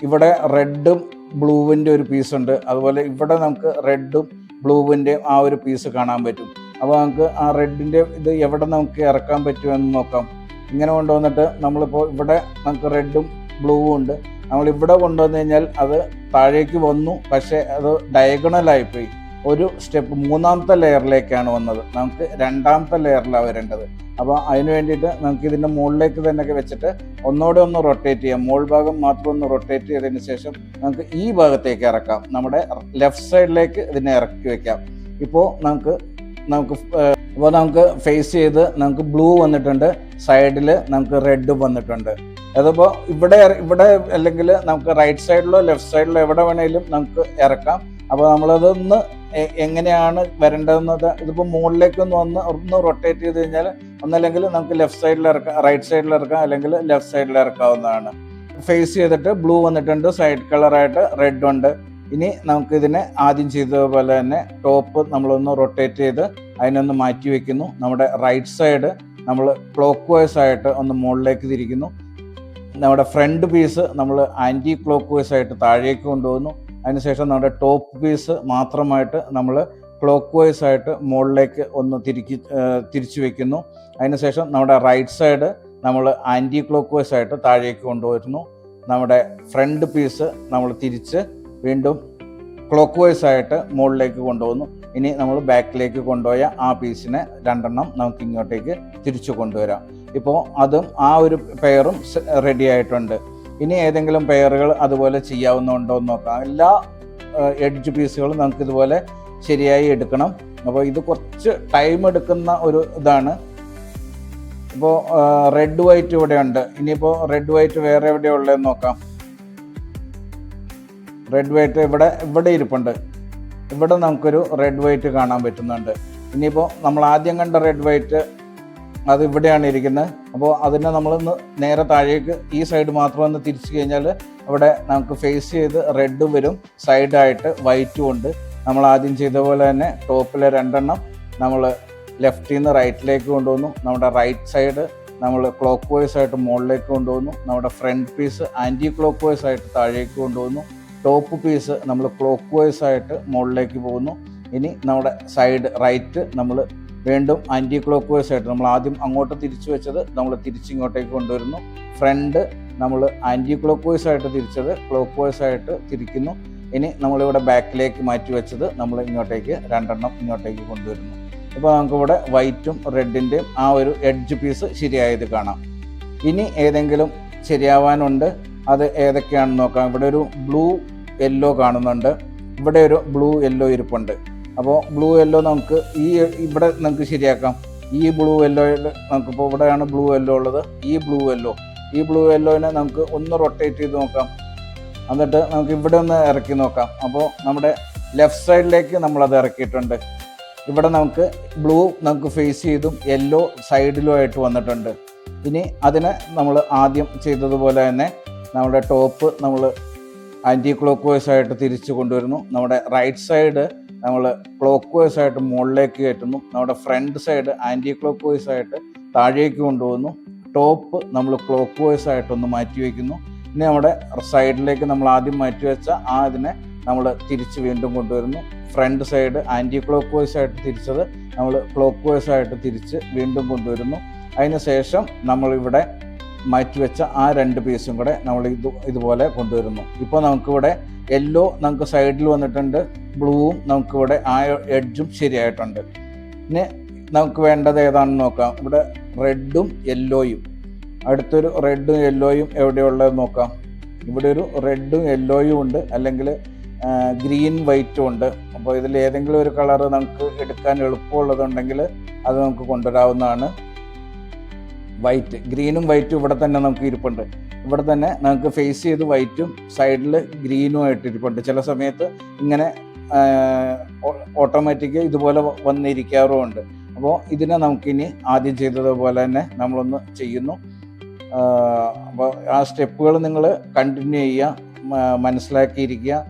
ഇവിടെ റെഡും ബ്ലൂവിൻ്റെ ഒരു പീസുണ്ട്, അതുപോലെ ഇവിടെ നമുക്ക് റെഡും ബ്ലൂവിൻ്റെയും ആ ഒരു പീസ് കാണാൻ പറ്റും. അപ്പോൾ നമുക്ക് ആ റെഡിൻ്റെ ഇത് എവിടെ നമുക്ക് ഇറക്കാൻ പറ്റുമെന്ന് നോക്കാം. ഇങ്ങനെ കൊണ്ടുവന്നിട്ട് നമ്മളിപ്പോൾ ഇവിടെ നമുക്ക് റെഡും ബ്ലൂവും ഉണ്ട്. നമ്മളിവിടെ കൊണ്ടുവന്നു കഴിഞ്ഞാൽ അത് താഴേക്ക് വന്നു, പക്ഷേ അത് ഡയഗണലായിപ്പോയി. ഒരു സ്റ്റെപ്പ് 3ാമത്തെ ലെയറിലേക്കാണ് വന്നത്. നമുക്ക് 2ാമത്തെ ലെയറിലാണ് വരേണ്ടത്. അപ്പോൾ അതിന് വേണ്ടിയിട്ട് നമുക്ക് ഇതിൻ്റെ മുകളിലേക്ക് തന്നെ വെച്ചിട്ട് ഒന്നുകൂടെ ഒന്ന് റൊട്ടേറ്റ് ചെയ്യാം. മുകൾ ഭാഗം മാത്രം ഒന്ന് റൊട്ടേറ്റ് ചെയ്തതിന് ശേഷം നമുക്ക് ഈ ഭാഗത്തേക്ക് ഇറക്കാം. നമ്മുടെ ലെഫ്റ്റ് സൈഡിലേക്ക് ഇതിനെ ഇറക്കി വെക്കാം. ഇപ്പോൾ നമുക്ക് ഫേസ് ചെയ്ത് നമുക്ക് ബ്ലൂ വന്നിട്ടുണ്ട്, സൈഡിൽ നമുക്ക് റെഡ് വന്നിട്ടുണ്ട്. അതിപ്പോൾ ഇവിടെ അല്ലെങ്കിൽ നമുക്ക് റൈറ്റ് സൈഡിലോ ലെഫ്റ്റ് സൈഡിലോ എവിടെ വേണമെങ്കിലും നമുക്ക് ഇറക്കാം. അപ്പോൾ നമ്മളതൊന്ന് എങ്ങനെയാണ് വരേണ്ടതെന്നത് ഇതിപ്പോൾ മുകളിലേക്കൊന്ന് ഒന്ന് റൊട്ടേറ്റ് ചെയ്ത് കഴിഞ്ഞാൽ ഒന്നല്ലെങ്കിൽ നമുക്ക് ലെഫ്റ്റ് സൈഡിൽ ഇറക്കാം, റൈറ്റ് സൈഡിൽ ഇറക്കാം, അല്ലെങ്കിൽ ലെഫ്റ്റ് സൈഡിൽ ഇറക്കാവുന്നതാണ്. ഫേസ് ചെയ്തിട്ട് ബ്ലൂ വന്നിട്ടുണ്ട്, സൈഡ് കളറായിട്ട് റെഡ് ഉണ്ട്. ഇനി നമുക്കിതിനെ ആദ്യം ചെയ്തതുപോലെ തന്നെ ടോപ്പ് നമ്മളൊന്ന് റൊട്ടേറ്റ് ചെയ്ത് അതിനൊന്ന് മാറ്റി വയ്ക്കുന്നു. നമ്മുടെ റൈറ്റ് സൈഡ് നമ്മൾ ക്ലോക്ക് വൈസ് ആയിട്ട് ഒന്ന് മുകളിലേക്ക് തിരിക്കുന്നു. നമ്മുടെ ഫ്രണ്ട് പീസ് നമ്മൾ ആൻറ്റി ക്ലോക്ക് വൈസ് ആയിട്ട് താഴേക്ക് കൊണ്ടുപോകുന്നു. അതിനുശേഷം നമ്മുടെ ടോപ്പ് പീസ് മാത്രമായിട്ട് നമ്മൾ ക്ലോക്ക് വൈസ് ആയിട്ട് മുകളിലേക്ക് ഒന്ന് തിരിച്ചു വയ്ക്കുന്നു. അതിനുശേഷം നമ്മുടെ റൈറ്റ് സൈഡ് നമ്മൾ ആൻറ്റി ക്ലോക്ക് വൈസ് ആയിട്ട് താഴേക്ക് കൊണ്ടുവരുന്നു. നമ്മുടെ ഫ്രണ്ട് പീസ് നമ്മൾ തിരിച്ച് വീണ്ടും ക്ലോക്ക് വൈസ് ആയിട്ട് മുകളിലേക്ക് കൊണ്ടുപോകുന്നു. ഇനി നമ്മൾ ബാക്കിലേക്ക് കൊണ്ടുപോയ ആ പീസിനെ 2 നമുക്ക് ഇങ്ങോട്ടേക്ക് തിരിച്ചു കൊണ്ടുവരാം. ഇപ്പോൾ അതും ആ ഒരു പെയറും റെഡി ആയിട്ടുണ്ട്. ഇനി ഏതെങ്കിലും പെയറുകൾ അതുപോലെ ചെയ്യാവുന്നുണ്ടോ എന്ന് നോക്കാം. എല്ലാ എഡ്ജ് പീസുകളും നമുക്കിതുപോലെ ശരിയായി എടുക്കണം. അപ്പോൾ ഇത് കുറച്ച് ടൈം എടുക്കുന്ന ഒരു ഇതാണ്. ഇപ്പോൾ റെഡ് വൈറ്റ് ഇവിടെ ഉണ്ട്. ഇനിയിപ്പോൾ റെഡ് വൈറ്റ് വേറെ എവിടെയാണ് ഉള്ളതെന്ന് നോക്കാം. റെഡ് വൈറ്റ് ഇവിടെ ഇരിപ്പുണ്ട്. ഇവിടെ നമുക്കൊരു റെഡ് വൈറ്റ് കാണാൻ പറ്റുന്നുണ്ട്. ഇനിയിപ്പോൾ നമ്മൾ ആദ്യം കണ്ട റെഡ് വൈറ്റ് അത് ഇവിടെയാണ് ഇരിക്കുന്നത്. അപ്പോൾ അതിനെ നമ്മളൊന്ന് നേരെ താഴേക്ക് ഈ സൈഡ് മാത്രം ഒന്ന് തിരിച്ചു കഴിഞ്ഞാൽ അവിടെ നമുക്ക് ഫേസ് ചെയ്ത് റെഡ് വരും, സൈഡായിട്ട് വൈറ്റും ഉണ്ട്. നമ്മൾ ആദ്യം ചെയ്ത പോലെ തന്നെ ടോപ്പിലെ 2 നമ്മൾ ലെഫ്റ്റിൽ നിന്ന് റൈറ്റിലേക്ക് കൊണ്ടുവന്നു. നമ്മുടെ റൈറ്റ് സൈഡ് നമ്മൾ ക്ലോക്ക് വൈസ് ആയിട്ട് മുകളിലേക്ക് കൊണ്ടുവന്നു. നമ്മുടെ front piece anti clock vice ആയിട്ട് താഴേക്ക് കൊണ്ടുവന്നു. ടോപ്പ് പീസ് നമ്മൾ ക്ലോക്ക് വൈസ് ആയിട്ട് മുകളിലേക്ക് പോകുന്നു. ഇനി നമ്മുടെ സൈഡ് റൈറ്റ് നമ്മൾ വീണ്ടും ആൻറ്റി ക്ലോക്ക് വൈസ് ആയിട്ട് നമ്മൾ ആദ്യം അങ്ങോട്ട് തിരിച്ചു വെച്ചത് നമ്മൾ തിരിച്ചിങ്ങോട്ടേക്ക് കൊണ്ടുവരുന്നു. ഫ്രണ്ട് നമ്മൾ ആൻറ്റി ക്ലോക്ക് വൈസ് ആയിട്ട് തിരിച്ചത് ക്ലോക്ക് വൈസ് ആയിട്ട് തിരിക്കുന്നു. ഇനി നമ്മളിവിടെ ബാക്കിലേക്ക് മാറ്റി വെച്ചത് നമ്മൾ ഇങ്ങോട്ടേക്ക് 2 ഇങ്ങോട്ടേക്ക് കൊണ്ടുവരുന്നു. ഇപ്പോൾ നമുക്കിവിടെ വൈറ്റും റെഡിൻ്റെയും ആ ഒരു എഡ്ജ് പീസ് ശരിയായത് കാണാം. ഇനി ഏതെങ്കിലും ശരിയാവാനുണ്ട്, അത് ഏതൊക്കെയാണെന്ന് നോക്കാം. ഇവിടെ ഒരു ബ്ലൂ യെല്ലോ കാണുന്നുണ്ട്, ഇവിടെ ഒരു ബ്ലൂ യെല്ലോ ഇരിപ്പുണ്ട്. അപ്പോൾ ബ്ലൂ യെല്ലോ നമുക്ക് ഇവിടെ നമുക്ക് ശരിയാക്കാം. ഈ ബ്ലൂ യെല്ലോയിൽ നമുക്കിപ്പോൾ ഇവിടെയാണ് ബ്ലൂ യെല്ലോ ഉള്ളത്. ഈ ബ്ലൂ യെല്ലോനെ നമുക്ക് ഒന്ന് റൊട്ടേറ്റ് ചെയ്ത് നോക്കാം. എന്നിട്ട് നമുക്ക് ഇവിടെ ഒന്ന് ഇറക്കി നോക്കാം. അപ്പോൾ നമ്മുടെ ലെഫ്റ്റ് സൈഡിലേക്ക് നമ്മളത് ഇറക്കിയിട്ടുണ്ട്. ഇവിടെ നമുക്ക് ബ്ലൂ നമുക്ക് ഫേസ് ചെയ്തും യെല്ലോ സൈഡിലും ആയിട്ട് വന്നിട്ടുണ്ട്. ഇനി അതിനെ നമ്മൾ ആദ്യം ചെയ്തതുപോലെ തന്നെ നമ്മുടെ ടോപ്പ് നമ്മൾ ആൻറ്റി ക്ലോക്ക് വൈസ് ആയിട്ട് തിരിച്ചു കൊണ്ടുവരുന്നു. നമ്മുടെ റൈറ്റ് സൈഡ് നമ്മൾ ക്ലോക്ക് വൈസ് ആയിട്ട് മുകളിലേക്ക് കയറ്റുന്നു. നമ്മുടെ front side anti clock vice ആയിട്ട് താഴേക്ക് കൊണ്ടുപോകുന്നു. ടോപ്പ് നമ്മൾ ക്ലോക്ക് വൈസ് ആയിട്ടൊന്ന് മാറ്റി വയ്ക്കുന്നു. ഇനി നമ്മുടെ സൈഡിലേക്ക് നമ്മൾ ആദ്യം മാറ്റി വെച്ച ഇതിനെ നമ്മൾ തിരിച്ച് വീണ്ടും കൊണ്ടുവരുന്നു. Front side anti clock vice ആയിട്ട് തിരിച്ചത് നമ്മൾ ക്ലോക്ക് വൈസ് ആയിട്ട് തിരിച്ച് വീണ്ടും കൊണ്ടുവരുന്നു. അതിന് ശേഷം നമ്മളിവിടെ മാറ്റിവെച്ച 2 പീസും കൂടെ നമ്മൾ ഇതുപോലെ കൊണ്ടുവരുന്നു. ഇപ്പോൾ നമുക്കിവിടെ യെല്ലോ നമുക്ക് സൈഡിൽ വന്നിട്ടുണ്ട്, ബ്ലൂവും നമുക്കിവിടെ ആ എഡ്ജും ശരിയായിട്ടുണ്ട്. ഇനി നമുക്ക് വേണ്ടത് ഏതാണെന്ന് നോക്കാം. ഇവിടെ റെഡും യെല്ലോയും, അടുത്തൊരു റെഡും യെല്ലോയും എവിടെയുള്ളത് നോക്കാം. ഇവിടെ ഒരു റെഡും യെല്ലോയും ഉണ്ട്, അല്ലെങ്കിൽ ഗ്രീൻ വൈറ്റും ഉണ്ട്. അപ്പോൾ ഇതിൽ ഏതെങ്കിലും ഒരു കളർ നമുക്ക് എടുക്കാൻ എളുപ്പമുള്ളതുണ്ടെങ്കിൽ അത് നമുക്ക് കൊണ്ടുവരാവുന്നതാണ്. വൈറ്റ്, ഗ്രീനും വൈറ്റും ഇവിടെ തന്നെ നമുക്ക് ഇരിപ്പുണ്ട്. ഇവിടെ തന്നെ നമുക്ക് ഫേസ് ചെയ്ത് വൈറ്റും സൈഡിൽ ഗ്രീനും ആയിട്ട് ഇരിപ്പുണ്ട്. ചില സമയത്ത് ഇങ്ങനെ ഓട്ടോമാറ്റിക് ഇതുപോലെ വന്നിരിക്കാറുമുണ്ട്. അപ്പോൾ ഇതിനെ നമുക്കിനി ആദ്യം ചെയ്തതുപോലെ തന്നെ നമ്മളൊന്ന് ചെയ്യുന്നു. അപ്പോൾ ആ സ്റ്റെപ്പുകൾ നിങ്ങൾ കണ്ടിന്യൂ ചെയ്യുക, മനസ്സിലാക്കിയിരിക്കുക.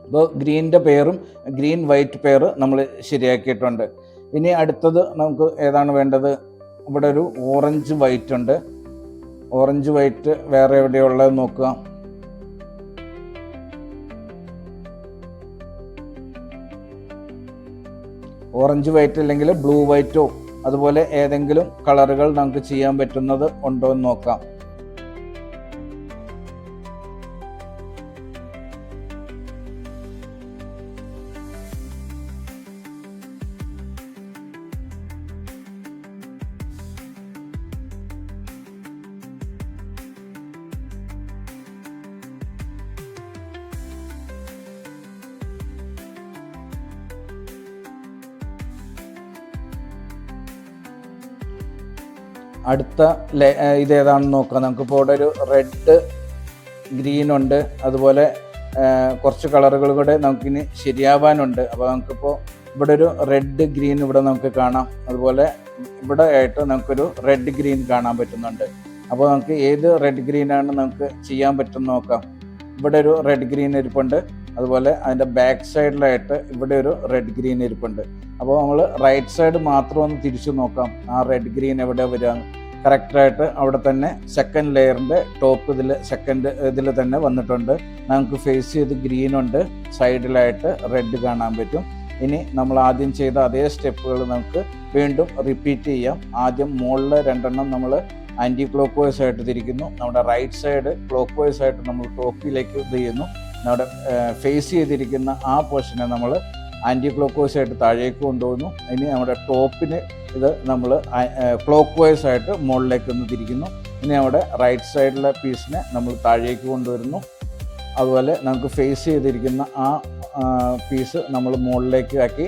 അപ്പോൾ ഗ്രീനിൻ്റെ പെയറും ഗ്രീൻ വൈറ്റ് പെയർ നമ്മൾ ശരിയാക്കിയിട്ടുണ്ട്. ഇനി അടുത്തത് നമുക്ക് ഏതാണ് വേണ്ടത്? ഇവിടെ ഒരു ഓറഞ്ച് വൈറ്റ് ഉണ്ട്. ഓറഞ്ച് വൈറ്റ് വേറെ എവിടെയുള്ളത് നോക്കുക. ഓറഞ്ച് വൈറ്റ് അല്ലെങ്കിൽ ബ്ലൂ വൈറ്റോ അതുപോലെ ഏതെങ്കിലും കളറുകൾ നമുക്ക് ചെയ്യാൻ പറ്റുന്നത് ഉണ്ടോ എന്ന് നോക്കാം. അടുത്ത ഇതേതാണെന്ന് നോക്കാം. നമുക്കിപ്പോൾ ഇവിടെ ഒരു റെഡ് ഗ്രീൻ ഉണ്ട്, അതുപോലെ കുറച്ച് കളറുകൾ കൂടെ നമുക്കിനി ശരിയാവാനുണ്ട്. അപ്പോൾ നമുക്കിപ്പോൾ ഇവിടെ ഒരു റെഡ് ഗ്രീൻ ഇവിടെ നമുക്ക് കാണാം. അതുപോലെ ഇവിടെ ആയിട്ട് നമുക്കൊരു റെഡ് ഗ്രീൻ കാണാൻ പറ്റുന്നുണ്ട്. അപ്പോൾ നമുക്ക് ഏത് റെഡ് ഗ്രീനാണ് നമുക്ക് ചെയ്യാൻ പറ്റുമെന്ന് നോക്കാം. ഇവിടെ ഒരു റെഡ് ഗ്രീൻ ഇരിപ്പുണ്ട്, അതുപോലെ അതിൻ്റെ ബാക്ക് സൈഡിലായിട്ട് ഇവിടെ ഒരു റെഡ് ഗ്രീൻ ഇരിപ്പുണ്ട്. അപ്പോൾ നമ്മൾ റൈറ്റ് സൈഡ് മാത്രം ഒന്ന് തിരിച്ചു നോക്കാം. ആ റെഡ് ഗ്രീൻ എവിടെ വരിക? കറക്റ്റായിട്ട് അവിടെ തന്നെ സെക്കൻഡ് ലെയറിൻ്റെ ടോപ്പ് സെക്കൻഡ് ഇതിൽ തന്നെ വന്നിട്ടുണ്ട്. നമുക്ക് ഫേസ് ചെയ്ത് ഗ്രീനുണ്ട്, സൈഡിലായിട്ട് റെഡ് കാണാൻ പറ്റും. ഇനി നമ്മൾ ആദ്യം ചെയ്ത അതേ സ്റ്റെപ്പുകൾ നമുക്ക് വീണ്ടും റിപ്പീറ്റ് ചെയ്യാം. ആദ്യം മുകളിൽ 2 നമ്മൾ ആൻറ്റി ക്ലോക്ക് വൈസ് ആയിട്ട് തിരിക്കുന്നു. നമ്മുടെ റൈറ്റ് സൈഡ് ക്ലോക്ക് വൈസ് ആയിട്ട് നമ്മൾ ടോപ്പിലേക്ക് ഇത് ചെയ്യുന്നു. നമ്മുടെ ഫേസ് ചെയ്തിരിക്കുന്ന ആ പോർഷനെ നമ്മൾ ആൻറ്റി ക്ലോക്ക് വൈസ് ആയിട്ട് താഴേക്ക് കൊണ്ടുപോകുന്നു. ഇനി നമ്മുടെ ടോപ്പിന് ഇത് നമ്മൾ ക്ലോക്ക് വൈസ് ആയിട്ട് മുകളിലേക്ക് ഒന്ന് തിരിക്കുന്നു. ഇനി നമ്മുടെ റൈറ്റ് സൈഡിലെ പീസിനെ നമ്മൾ താഴേക്ക് കൊണ്ടുവരുന്നു. അതുപോലെ നമുക്ക് ഫേസ് ചെയ്തിരിക്കുന്ന ആ പീസ് നമ്മൾ മുകളിലേക്ക് ആക്കി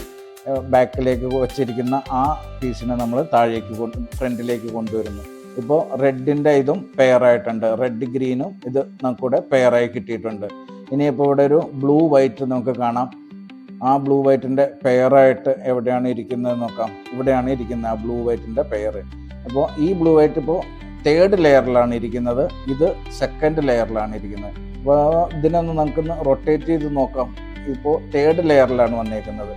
ബാക്കിലേക്ക് വച്ചിരിക്കുന്ന ആ പീസിനെ നമ്മൾ താഴേക്ക് ഫ്രണ്ടിലേക്ക് കൊണ്ടുവരുന്നു. ഇപ്പോൾ റെഡിൻ്റെ ഇതും പെയറായിട്ടുണ്ട്, റെഡ് ഗ്രീനും ഇത് നമുക്കിവിടെ പെയറായി കിട്ടിയിട്ടുണ്ട്. ഇനിയിപ്പോൾ ഇവിടെ ഒരു ബ്ലൂ വൈറ്റ് നമുക്ക് കാണാം. ആ ബ്ലൂ വൈറ്റിൻ്റെ പെയറായിട്ട് എവിടെയാണ് ഇരിക്കുന്നത് നോക്കാം. ഇവിടെയാണ് ഇരിക്കുന്നത് ആ ബ്ലൂ വൈറ്റിൻ്റെ പെയർ. അപ്പോൾ ഈ ബ്ലൂ വൈറ്റ് ഇപ്പോൾ 3rd ലെയറിലാണ് ഇരിക്കുന്നത്, ഇത് 2nd ലെയറിലാണ് ഇരിക്കുന്നത്. അപ്പോൾ ഇതിനൊന്ന് നമുക്കൊന്ന് റൊട്ടേറ്റ് ചെയ്ത് നോക്കാം. ഇപ്പോൾ 3rd ലെയറിലാണ് വന്നേക്കുന്നത്,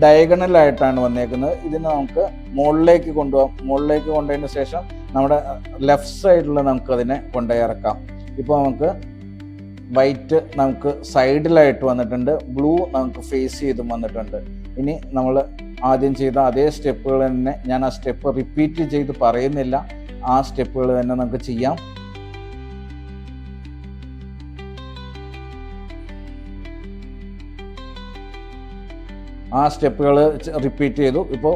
ഡയഗണലായിട്ടാണ് വന്നേക്കുന്നത്. ഇതിന് നമുക്ക് മുകളിലേക്ക് കൊണ്ടുപോകാം. മുകളിലേക്ക് കൊണ്ടുപോയതിന് ശേഷം നമ്മുടെ ലെഫ്റ്റ് സൈഡിൽ നമുക്കതിനെ കൊണ്ടുപോയി ഇറക്കാം. ഇപ്പോൾ നമുക്ക് വൈറ്റ് നമുക്ക് സൈഡിലായിട്ട് വന്നിട്ടുണ്ട്, ബ്ലൂ നമുക്ക് ഫേസ് ചെയ്തും വന്നിട്ടുണ്ട്. ഇനി നമ്മൾ ആദ്യം ചെയ്ത അതേ സ്റ്റെപ്പുകൾ തന്നെ, ഞാൻ ആ സ്റ്റെപ്പ് റിപ്പീറ്റ് ചെയ്ത് പറയുന്നില്ല, ആ സ്റ്റെപ്പുകൾ തന്നെ നമുക്ക് ചെയ്യാം. ആ സ്റ്റെപ്പുകൾ റിപ്പീറ്റ് ചെയ്തു. ഇപ്പോൾ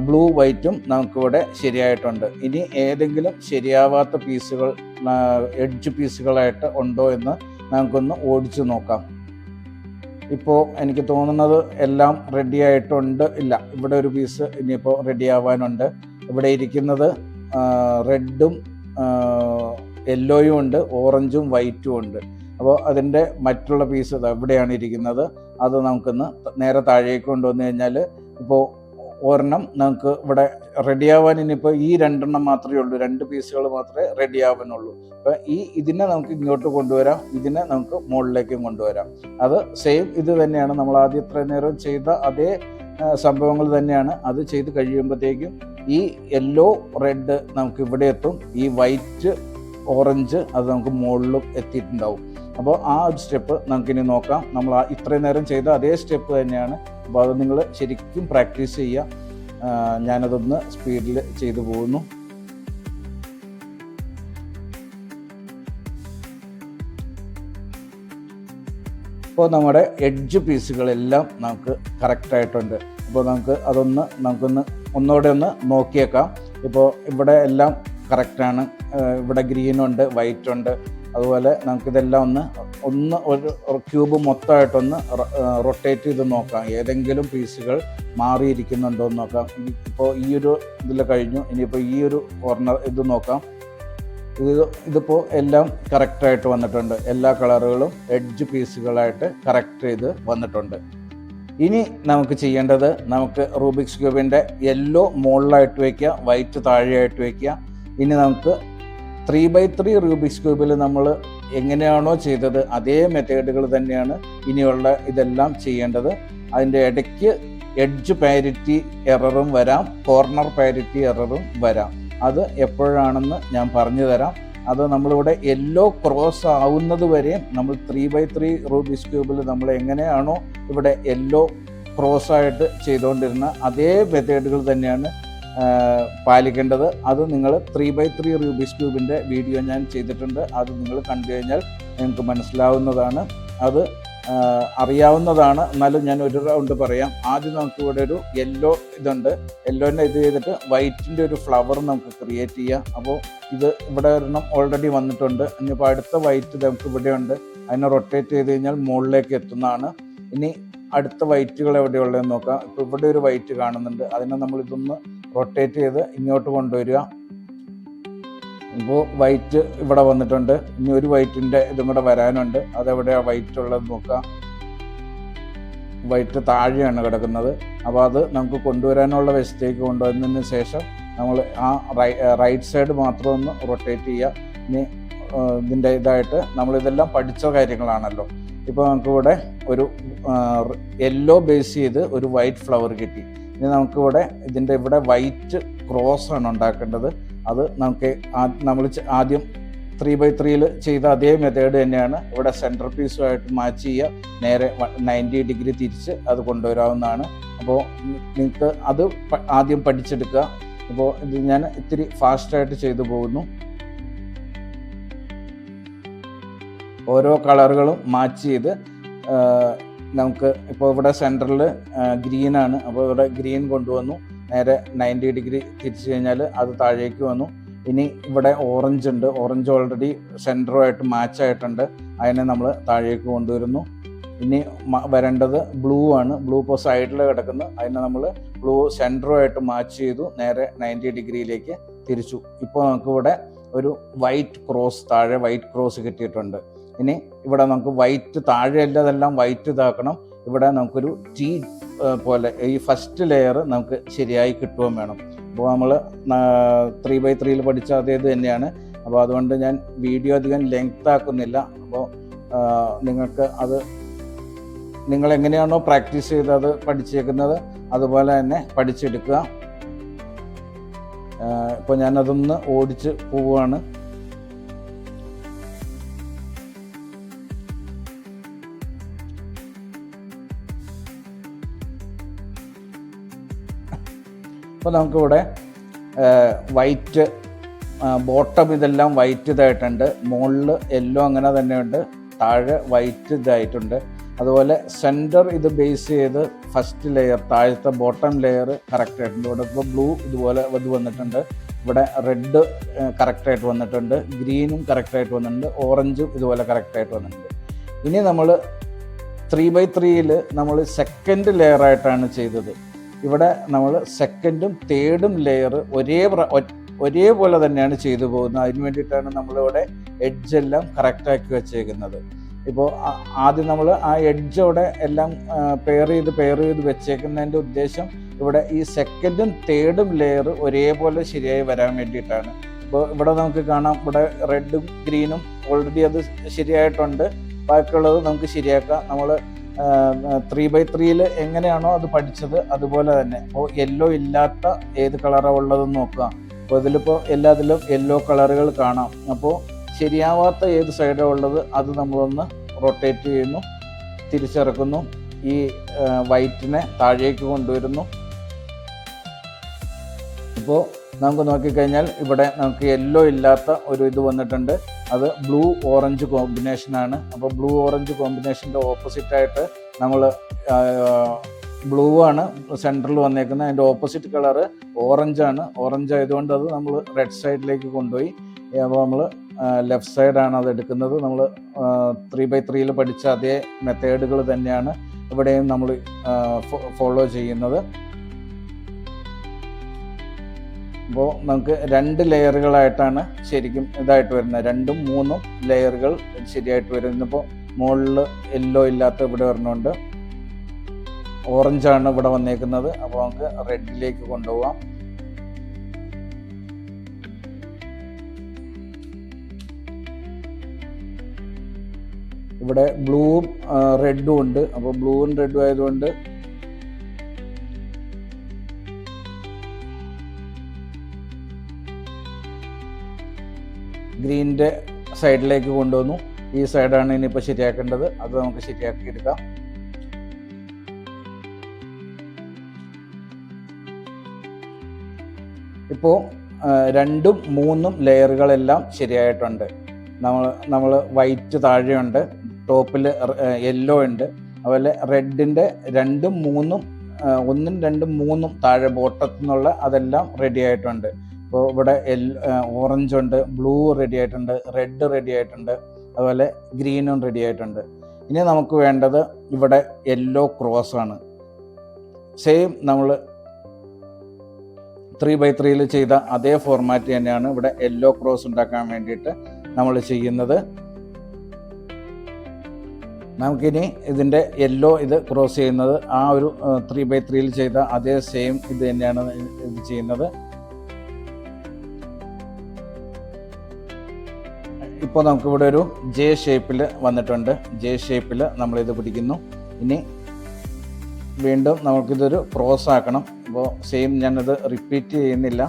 ബ്ലൂ വൈറ്റും നമുക്കിവിടെ ശരിയായിട്ടുണ്ട്. ഇനി ഏതെങ്കിലും ശരിയാവാത്ത പീസുകൾ എഡ്ജ് പീസുകളായിട്ട് ഉണ്ടോ എന്ന് നമുക്കൊന്ന് ഓടിച്ചു നോക്കാം. ഇപ്പോൾ എനിക്ക് തോന്നുന്നത് എല്ലാം റെഡി ആയിട്ടുണ്ട്. ഇല്ല, ഇവിടെ ഒരു പീസ് ഇനിയിപ്പോൾ റെഡി ആവാനുണ്ട്. ഇവിടെ ഇരിക്കുന്നത് റെഡും യെല്ലോയും ഉണ്ട്, ഓറഞ്ചും വൈറ്റും ഉണ്ട്. അപ്പോൾ അതിൻ്റെ മറ്റുള്ള പീസ് എവിടെയാണ് ഇരിക്കുന്നത്, അത് നമുക്കൊന്ന് നേരെ താഴേക്ക് കൊണ്ടുവന്നു കഴിഞ്ഞാൽ ഇപ്പോൾ ഒരെണ്ണം നമുക്ക് ഇവിടെ റെഡിയാവാൻ ഇനിയിപ്പോൾ ഈ 2 എണ്ണം മാത്രമേ ഉള്ളൂ, 2 പീസുകൾ മാത്രമേ റെഡിയാവാനുള്ളൂ. അപ്പോൾ ഇതിനെ നമുക്ക് ഇങ്ങോട്ട് കൊണ്ടുവരാം, ഇതിനെ നമുക്ക് മുകളിലേക്കും കൊണ്ടുവരാം. അത് സെയിം ഇത് തന്നെയാണ്, നമ്മൾ ആദ്യം ഇത്ര നേരം ചെയ്ത അതേ സംഭവങ്ങൾ തന്നെയാണ്. അത് ചെയ്ത് കഴിയുമ്പോഴത്തേക്കും ഈ യെല്ലോ റെഡ് നമുക്ക് ഇവിടെ എത്തും, ഈ വൈറ്റ് ഓറഞ്ച് അത് നമുക്ക് മുകളിലും എത്തിയിട്ടുണ്ടാവും. അപ്പോൾ ആ ഒരു സ്റ്റെപ്പ് നമുക്കിനി നോക്കാം. നമ്മൾ ഇത്രയും നേരം ചെയ്ത അതേ സ്റ്റെപ്പ് തന്നെയാണ്. അപ്പോൾ അത് നിങ്ങൾ ശരിക്കും പ്രാക്ടീസ് ചെയ്യുക. ഞാനതൊന്ന് സ്പീഡിൽ ചെയ്തു പോകുന്നു. ഇപ്പോൾ നമ്മുടെ എഡ്ജ് പീസുകളെല്ലാം നമുക്ക് കറക്റ്റായിട്ടുണ്ട്. അപ്പോൾ നമുക്കൊന്ന് ഒന്നുകൂടെ ഒന്ന് നോക്കിയേക്കാം. ഇപ്പോൾ ഇവിടെ എല്ലാം കറക്റ്റാണ്. ഇവിടെ ഗ്രീനുണ്ട്, വൈറ്റ് ഉണ്ട്. അതുപോലെ നമുക്കിതെല്ലാം ഒന്ന് ഒരു ക്യൂബ് മൊത്തമായിട്ടൊന്ന് റൊട്ടേറ്റ് ചെയ്ത് നോക്കാം, ഏതെങ്കിലും പീസുകൾ മാറിയിരിക്കുന്നുണ്ടോ എന്ന് നോക്കാം. ഇപ്പോൾ ഈ ഒരു ഇതിൽ കഴിഞ്ഞു. ഇനിയിപ്പോൾ ഈ ഒരു കോർണർ ഇത് നോക്കാം. ഇതിപ്പോൾ എല്ലാം കറക്റ്റായിട്ട് വന്നിട്ടുണ്ട്. എല്ലാ കളറുകളും എഡ്ജ് പീസുകളായിട്ട് കറക്റ്റ് ചെയ്ത് വന്നിട്ടുണ്ട്. ഇനി നമുക്ക് ചെയ്യേണ്ടത്, നമുക്ക് റൂബിക്സ് ക്യൂബിൻ്റെ യെല്ലോ മുകളിലായിട്ട് വയ്ക്കുക, വൈറ്റ് താഴെയായിട്ട് വയ്ക്കുക. ഇനി നമുക്ക് 3x3 റൂബിക്സ് ക്യൂബിൽ നമ്മൾ എങ്ങനെയാണോ ചെയ്തത് അതേ മെത്തേഡുകൾ തന്നെയാണ് ഇനിയുള്ള ഇതെല്ലാം ചെയ്യേണ്ടത്. അതിൻ്റെ ഇടയ്ക്ക് എഡ്ജ് പാരിറ്റി എററും വരാം, കോർണർ പാരിറ്റി എററും വരാം. അത് എപ്പോഴാണെന്ന് ഞാൻ പറഞ്ഞു തരാം. അത് നമ്മളിവിടെ യെല്ലോ ക്രോസ് ആവുന്നത് വരെയും നമ്മൾ 3x3 റൂബിക്സ് ക്യൂബിൽ നമ്മൾ എങ്ങനെയാണോ ഇവിടെ യെല്ലോ ക്രോസായിട്ട് ചെയ്തുകൊണ്ടിരുന്ന അതേ മെത്തേഡുകൾ തന്നെയാണ് പാലിക്കേണ്ടത്. അത് നിങ്ങൾ 3x3 റൂബിക്സ് ക്യൂബിൻ്റെ വീഡിയോ ഞാൻ ചെയ്തിട്ടുണ്ട്. അത് നിങ്ങൾ കണ്ടു കഴിഞ്ഞാൽ നിങ്ങൾക്ക് മനസ്സിലാവുന്നതാണ്, അത് അറിയാവുന്നതാണ്. എന്നാലും ഞാൻ ഒരു റൗണ്ട് പറയാം. ആദ്യം നമുക്ക് ഇവിടെ ഒരു യെല്ലോ ഇതുണ്ട്, യെല്ലോൻ്റെ ഇത് ചെയ്തിട്ട് വൈറ്റിൻ്റെ ഒരു ഫ്ലവർ നമുക്ക് ക്രിയേറ്റ് ചെയ്യാം. അപ്പോൾ ഇത് ഇവിടെ ഒരെണ്ണം ഓൾറെഡി വന്നിട്ടുണ്ട്. ഇനിയിപ്പോൾ അടുത്ത വൈറ്റ് നമുക്ക് ഇവിടെ ഉണ്ട്, അതിനെ റൊട്ടേറ്റ് ചെയ്ത് കഴിഞ്ഞാൽ മുകളിലേക്ക് എത്തുന്നതാണ്. ഇനി അടുത്ത വൈറ്റുകൾ എവിടെയുള്ളതെന്ന് നോക്കാം. ഇപ്പോൾ ഇവിടെ ഒരു വൈറ്റ് കാണുന്നുണ്ട്, അതിനെ നമ്മൾ ഇതൊന്ന് റൊട്ടേറ്റ് ചെയ്ത് ഇങ്ങോട്ട് കൊണ്ടുവരിക. ഇപ്പോൾ വൈറ്റ് ഇവിടെ വന്നിട്ടുണ്ട്. ഇനി ഒരു വൈറ്റിൻ്റെ ഇതും കൂടെ വരാനുണ്ട്, അതെവിടെയാണ് വൈറ്റ് ഉള്ളത് നോക്കാം. വൈറ്റ് താഴെയാണ് കിടക്കുന്നത്. അപ്പോൾ അത് നമുക്ക് കൊണ്ടുവരാനുള്ള വശത്തേക്ക് കൊണ്ടുവന്നതിന് ശേഷം നമ്മൾ ആ റൈറ്റ് സൈഡ് മാത്രം ഒന്ന് റൊട്ടേറ്റ് ചെയ്യുക. ഇനി ഇതിൻ്റെ ഇതായിട്ട് നമ്മളിതെല്ലാം പഠിച്ച കാര്യങ്ങളാണല്ലോ. ഇപ്പോൾ നമുക്കിവിടെ ഒരു യെല്ലോ ബേസ് ചെയ്ത് ഒരു വൈറ്റ് ഫ്ലവർ കിട്ടി. ഇനി നമുക്കിവിടെ ഇതിൻ്റെ ഇവിടെ വൈറ്റ് ക്രോസ് ആണ് ഉണ്ടാക്കേണ്ടത്. അത് നമുക്ക് നമ്മൾ ആദ്യം 3x3 ചെയ്ത അതേ മെത്തേഡ് തന്നെയാണ്. ഇവിടെ സെൻറ്റർ പീസുമായിട്ട് മാച്ച് ചെയ്യുക, നേരെ 90 ഡിഗ്രി തിരിച്ച് അത് കൊണ്ടുവരാവുന്നതാണ്. അപ്പോൾ നിങ്ങൾക്ക് അത് ആദ്യം പഠിച്ചെടുക്കുക. അപ്പോൾ ഇത് ഞാൻ ഇത്തിരി ഫാസ്റ്റായിട്ട് ചെയ്തു പോകുന്നു. ഓരോ കളറുകളും മാച്ച് ചെയ്ത് നമുക്ക് ഇപ്പോൾ ഇവിടെ സെൻറ്ററിൽ ഗ്രീനാണ്. അപ്പോൾ ഇവിടെ ഗ്രീൻ കൊണ്ടുവന്നു, നേരെ 90 ഡിഗ്രി തിരിച്ചു കഴിഞ്ഞാൽ അത് താഴേക്ക് വന്നു. ഇനി ഇവിടെ ഓറഞ്ച് ഉണ്ട്, ഓറഞ്ച് ഓൾറെഡി സെൻറ്ററുമായിട്ട് മാച്ച് ആയിട്ടുണ്ട്, അതിനെ നമ്മൾ താഴേക്ക് കൊണ്ടുവരുന്നു. ഇനി വരേണ്ടത് ബ്ലൂ ആണ്. ബ്ലൂ ഇപ്പോൾ സൈഡിൽ കിടക്കുന്നു, അതിനെ നമ്മൾ ബ്ലൂ സെൻറ്ററുമായിട്ട് മാച്ച് ചെയ്തു, നേരെ 90 ഡിഗ്രിയിലേക്ക് തിരിച്ചു. ഇപ്പോൾ നമുക്കിവിടെ ഒരു വൈറ്റ് ക്രോസ്, താഴെ വൈറ്റ് ക്രോസ് കിട്ടിയിട്ടുണ്ട്. ഇനി ഇവിടെ നമുക്ക് വൈറ്റ് താഴെയല്ല, അതെല്ലാം വൈറ്റ് ഇതാക്കണം. ഇവിടെ നമുക്കൊരു ടീ പോലെ ഈ ഫസ്റ്റ് ലെയർ നമുക്ക് ശരിയായി കിട്ടുകയും വേണം. അപ്പോൾ നമ്മൾ 3x3 പഠിച്ച അതേ ഇത് തന്നെയാണ്. അപ്പോൾ അതുകൊണ്ട് ഞാൻ വീഡിയോ അധികം ലെങ്ത് ആക്കുന്നില്ല. അപ്പോൾ നിങ്ങൾക്ക് അത് നിങ്ങൾ എങ്ങനെയാണോ പ്രാക്ടീസ് ചെയ്ത് അത് പഠിച്ചേക്കുന്നത് അതുപോലെ തന്നെ പഠിച്ചെടുക്കുക. ഇപ്പോൾ ഞാനതൊന്ന് ഓടിച്ച് പോവുകയാണ്. അപ്പോൾ നമുക്കിവിടെ വൈറ്റ് ബോട്ടം ഇതെല്ലാം വൈറ്റ് ഇതായിട്ടുണ്ട്, മുകളിൽ യെല്ലോ അങ്ങനെ തന്നെയുണ്ട്, താഴെ വൈറ്റ് ഇതായിട്ടുണ്ട്. അതുപോലെ സെൻറ്റർ ഇത് ബേസ് ചെയ്ത് ഫസ്റ്റ് ലെയർ താഴത്തെ ബോട്ടം ലെയർ കറക്റ്റ് ആയിട്ടുണ്ട്. ഇവിടെ ഇപ്പോൾ ബ്ലൂ ഇതുപോലെ ഇത് വന്നിട്ടുണ്ട്, ഇവിടെ റെഡ് കറക്റ്റായിട്ട് വന്നിട്ടുണ്ട്, ഗ്രീനും കറക്റ്റായിട്ട് വന്നിട്ടുണ്ട്, ഓറഞ്ചും ഇതുപോലെ കറക്റ്റായിട്ട് വന്നിട്ടുണ്ട്. ഇനി നമ്മൾ 3x3 നമ്മൾ സെക്കൻഡ് ലെയറായിട്ടാണ് ചെയ്തത്. ഇവിടെ നമ്മൾ സെക്കൻഡും തേർഡും ലെയർ ഒരേപോലെ തന്നെയാണ് ചെയ്തു പോകുന്നത്. അതിന് വേണ്ടിയിട്ടാണ് നമ്മളിവിടെ എഡ്ജെല്ലാം കറക്റ്റാക്കി വെച്ചേക്കുന്നത്. ഇപ്പോൾ ആദ്യം നമ്മൾ ആ എഡ്ജോടെ എല്ലാം പെയർ ചെയ്ത് വെച്ചേക്കുന്നതിൻ്റെ ഉദ്ദേശം ഇവിടെ ഈ സെക്കൻഡും തേർഡും ലെയർ ഒരേപോലെ ശരിയായി വരാൻ വേണ്ടിയിട്ടാണ്. ഇപ്പോൾ ഇവിടെ നമുക്ക് കാണാം, ഇവിടെ റെഡും ഗ്രീനും ഓൾറെഡി അത് ശരിയായിട്ടുണ്ട്, ബാക്കിയുള്ളത് നമുക്ക് ശരിയാക്കാം. നമ്മൾ 3x3 എങ്ങനെയാണോ അത് പഠിച്ചത് അതുപോലെ തന്നെ. അപ്പോൾ യെല്ലോ ഇല്ലാത്ത ഏത് കളറാണ് ഉള്ളതെന്ന് നോക്കുക. അപ്പോൾ ഇതിലിപ്പോൾ എല്ലാത്തിലും യെല്ലോ കളറുകൾ കാണാം. അപ്പോൾ ശരിയാവാത്ത ഏത് സൈഡാണ് ഉള്ളത് അത് നമ്മളൊന്ന് റൊട്ടേറ്റ് ചെയ്യുന്നു, തിരിച്ചിറക്കുന്നു, ഈ വൈറ്റിനെ താഴേക്ക് കൊണ്ടുവരുന്നു. ഇപ്പോൾ നമുക്ക് നോക്കിക്കഴിഞ്ഞാൽ ഇവിടെ നമുക്ക് യെല്ലോ ഇല്ലാത്ത ഒരു ഇത് വന്നിട്ടുണ്ട്, അത് ബ്ലൂ ഓറഞ്ച് കോമ്പിനേഷനാണ്. അപ്പോൾ ബ്ലൂ ഓറഞ്ച് കോമ്പിനേഷൻ്റെ ഓപ്പോസിറ്റായിട്ട് നമ്മൾ ബ്ലൂ ആണ് സെൻറ്ററിൽ വന്നേക്കുന്നത്, അതിൻ്റെ ഓപ്പോസിറ്റ് കളറ് ഓറഞ്ചാണ്. ഓറഞ്ച് ആയതുകൊണ്ട് അത് നമ്മൾ റെഡ് സൈഡിലേക്ക് കൊണ്ടുപോയി. അപ്പോൾ നമ്മൾ ലെഫ്റ്റ് സൈഡാണ് അത് എടുക്കുന്നത്. നമ്മൾ 3x3 പഠിച്ച അതേ മെത്തേഡുകൾ തന്നെയാണ് ഇവിടെയും നമ്മൾ ഫോളോ ചെയ്യുന്നത്. അപ്പോൾ നമുക്ക് 2 ലെയറുകളായിട്ടാണ് ശരിക്കും ഇതായിട്ട് വരുന്നത്, 2ഉം 3ഉം ലെയറുകൾ ശരിയായിട്ട് വരുന്നത്. ഇപ്പോൾ മുകളിൽ യെല്ലോ ഇല്ലാത്ത ഇവിടെ വരുന്നുണ്ട്, ഓറഞ്ചാണ് ഇവിടെ വന്നേക്കുന്നത്. അപ്പോൾ നമുക്ക് റെഡിലേക്ക് കൊണ്ടുപോകാം. ഇവിടെ ബ്ലൂവും റെഡും ഉണ്ട്. അപ്പോൾ ബ്ലൂവും റെഡും ആയതുകൊണ്ട് ഗ്രീനിൻ്റെ സൈഡിലേക്ക് കൊണ്ടുവന്നു. ഈ സൈഡാണ് ഇനിയിപ്പോൾ ശരിയാക്കേണ്ടത്, അത് നമുക്ക് ശരിയാക്കി എടുക്കാം. ഇപ്പോൾ 2ഉം 3ഉം ലെയറുകളെല്ലാം ശരിയായിട്ടുണ്ട്. നമ്മൾ വൈറ്റ് താഴെയുണ്ട്, ടോപ്പിൽ യെല്ലോ ഉണ്ട്, അതുപോലെ റെഡിൻ്റെ 2ഉം 3ഉം 1ഉം 2ഉം 3ഉം താഴെ ബോട്ടത്തിൽ നിന്നുള്ള അതെല്ലാം റെഡി ആയിട്ടുണ്ട്. ഇപ്പോൾ ഇവിടെ ഓറഞ്ച് ഉണ്ട്, ബ്ലൂ റെഡി ആയിട്ടുണ്ട്, റെഡ് റെഡി ആയിട്ടുണ്ട്, അതുപോലെ ഗ്രീനും റെഡി ആയിട്ടുണ്ട്. ഇനി നമുക്ക് വേണ്ടത് ഇവിടെ യെല്ലോ ക്രോസ് ആണ്. സെയിം നമ്മൾ 3x3 ചെയ്ത അതേ ഫോർമാറ്റ് തന്നെയാണ് ഇവിടെ യെല്ലോ ക്രോസ് ഉണ്ടാക്കാൻ വേണ്ടിയിട്ട് നമ്മൾ ചെയ്യുന്നത്. നമുക്കിനി ഇതിൻ്റെ യെല്ലോ ഇത് ക്രോസ് ചെയ്യുന്നത് ആ ഒരു 3x3 ചെയ്ത അതേ സെയിം ഇത് തന്നെയാണ് ഇത് ചെയ്യുന്നത്. ഇപ്പോൾ നമുക്കിവിടെ ഒരു ജെ ഷേപ്പിൽ വന്നിട്ടുണ്ട്, ജെ ഷേപ്പിൽ നമ്മളിത് പിടിക്കുന്നു. ഇനി വീണ്ടും നമുക്കിതൊരു ക്രോസ് ആക്കണം. അപ്പോൾ സെയിം ഞാനത് റിപ്പീറ്റ് ചെയ്യുന്നില്ല.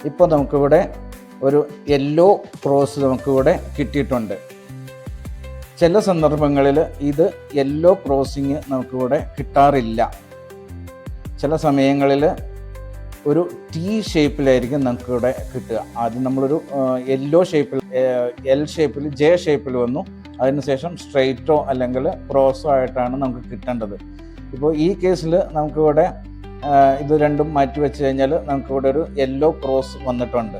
ഇപ്പോൾ നമുക്കിവിടെ ഒരു യെല്ലോ ക്രോസ് നമുക്കിവിടെ കിട്ടിയിട്ടുണ്ട്. ചില സന്ദർഭങ്ങളിൽ ഇത് യെല്ലോ ക്രോസിങ് നമുക്കിവിടെ കിട്ടാറില്ല. ചില സമയങ്ങളിൽ ഒരു ടി ഷേപ്പിലായിരിക്കും നമുക്കിവിടെ കിട്ടുക. ആദ്യം നമ്മളൊരു യെല്ലോ ഷേപ്പിൽ എൽ ഷേപ്പിൽ ജെ ഷേപ്പിൽ വന്നു, അതിനുശേഷം സ്ട്രെയിറ്റോ അല്ലെങ്കിൽ ക്രോസോ ആയിട്ടാണ് നമുക്ക് കിട്ടേണ്ടത്. ഇപ്പോൾ ഈ കേസിൽ നമുക്കിവിടെ ഇത് രണ്ടും മാറ്റി വെച്ച് കഴിഞ്ഞാൽ നമുക്കിവിടെ ഒരു യെല്ലോ ക്രോസ് വന്നിട്ടുണ്ട്.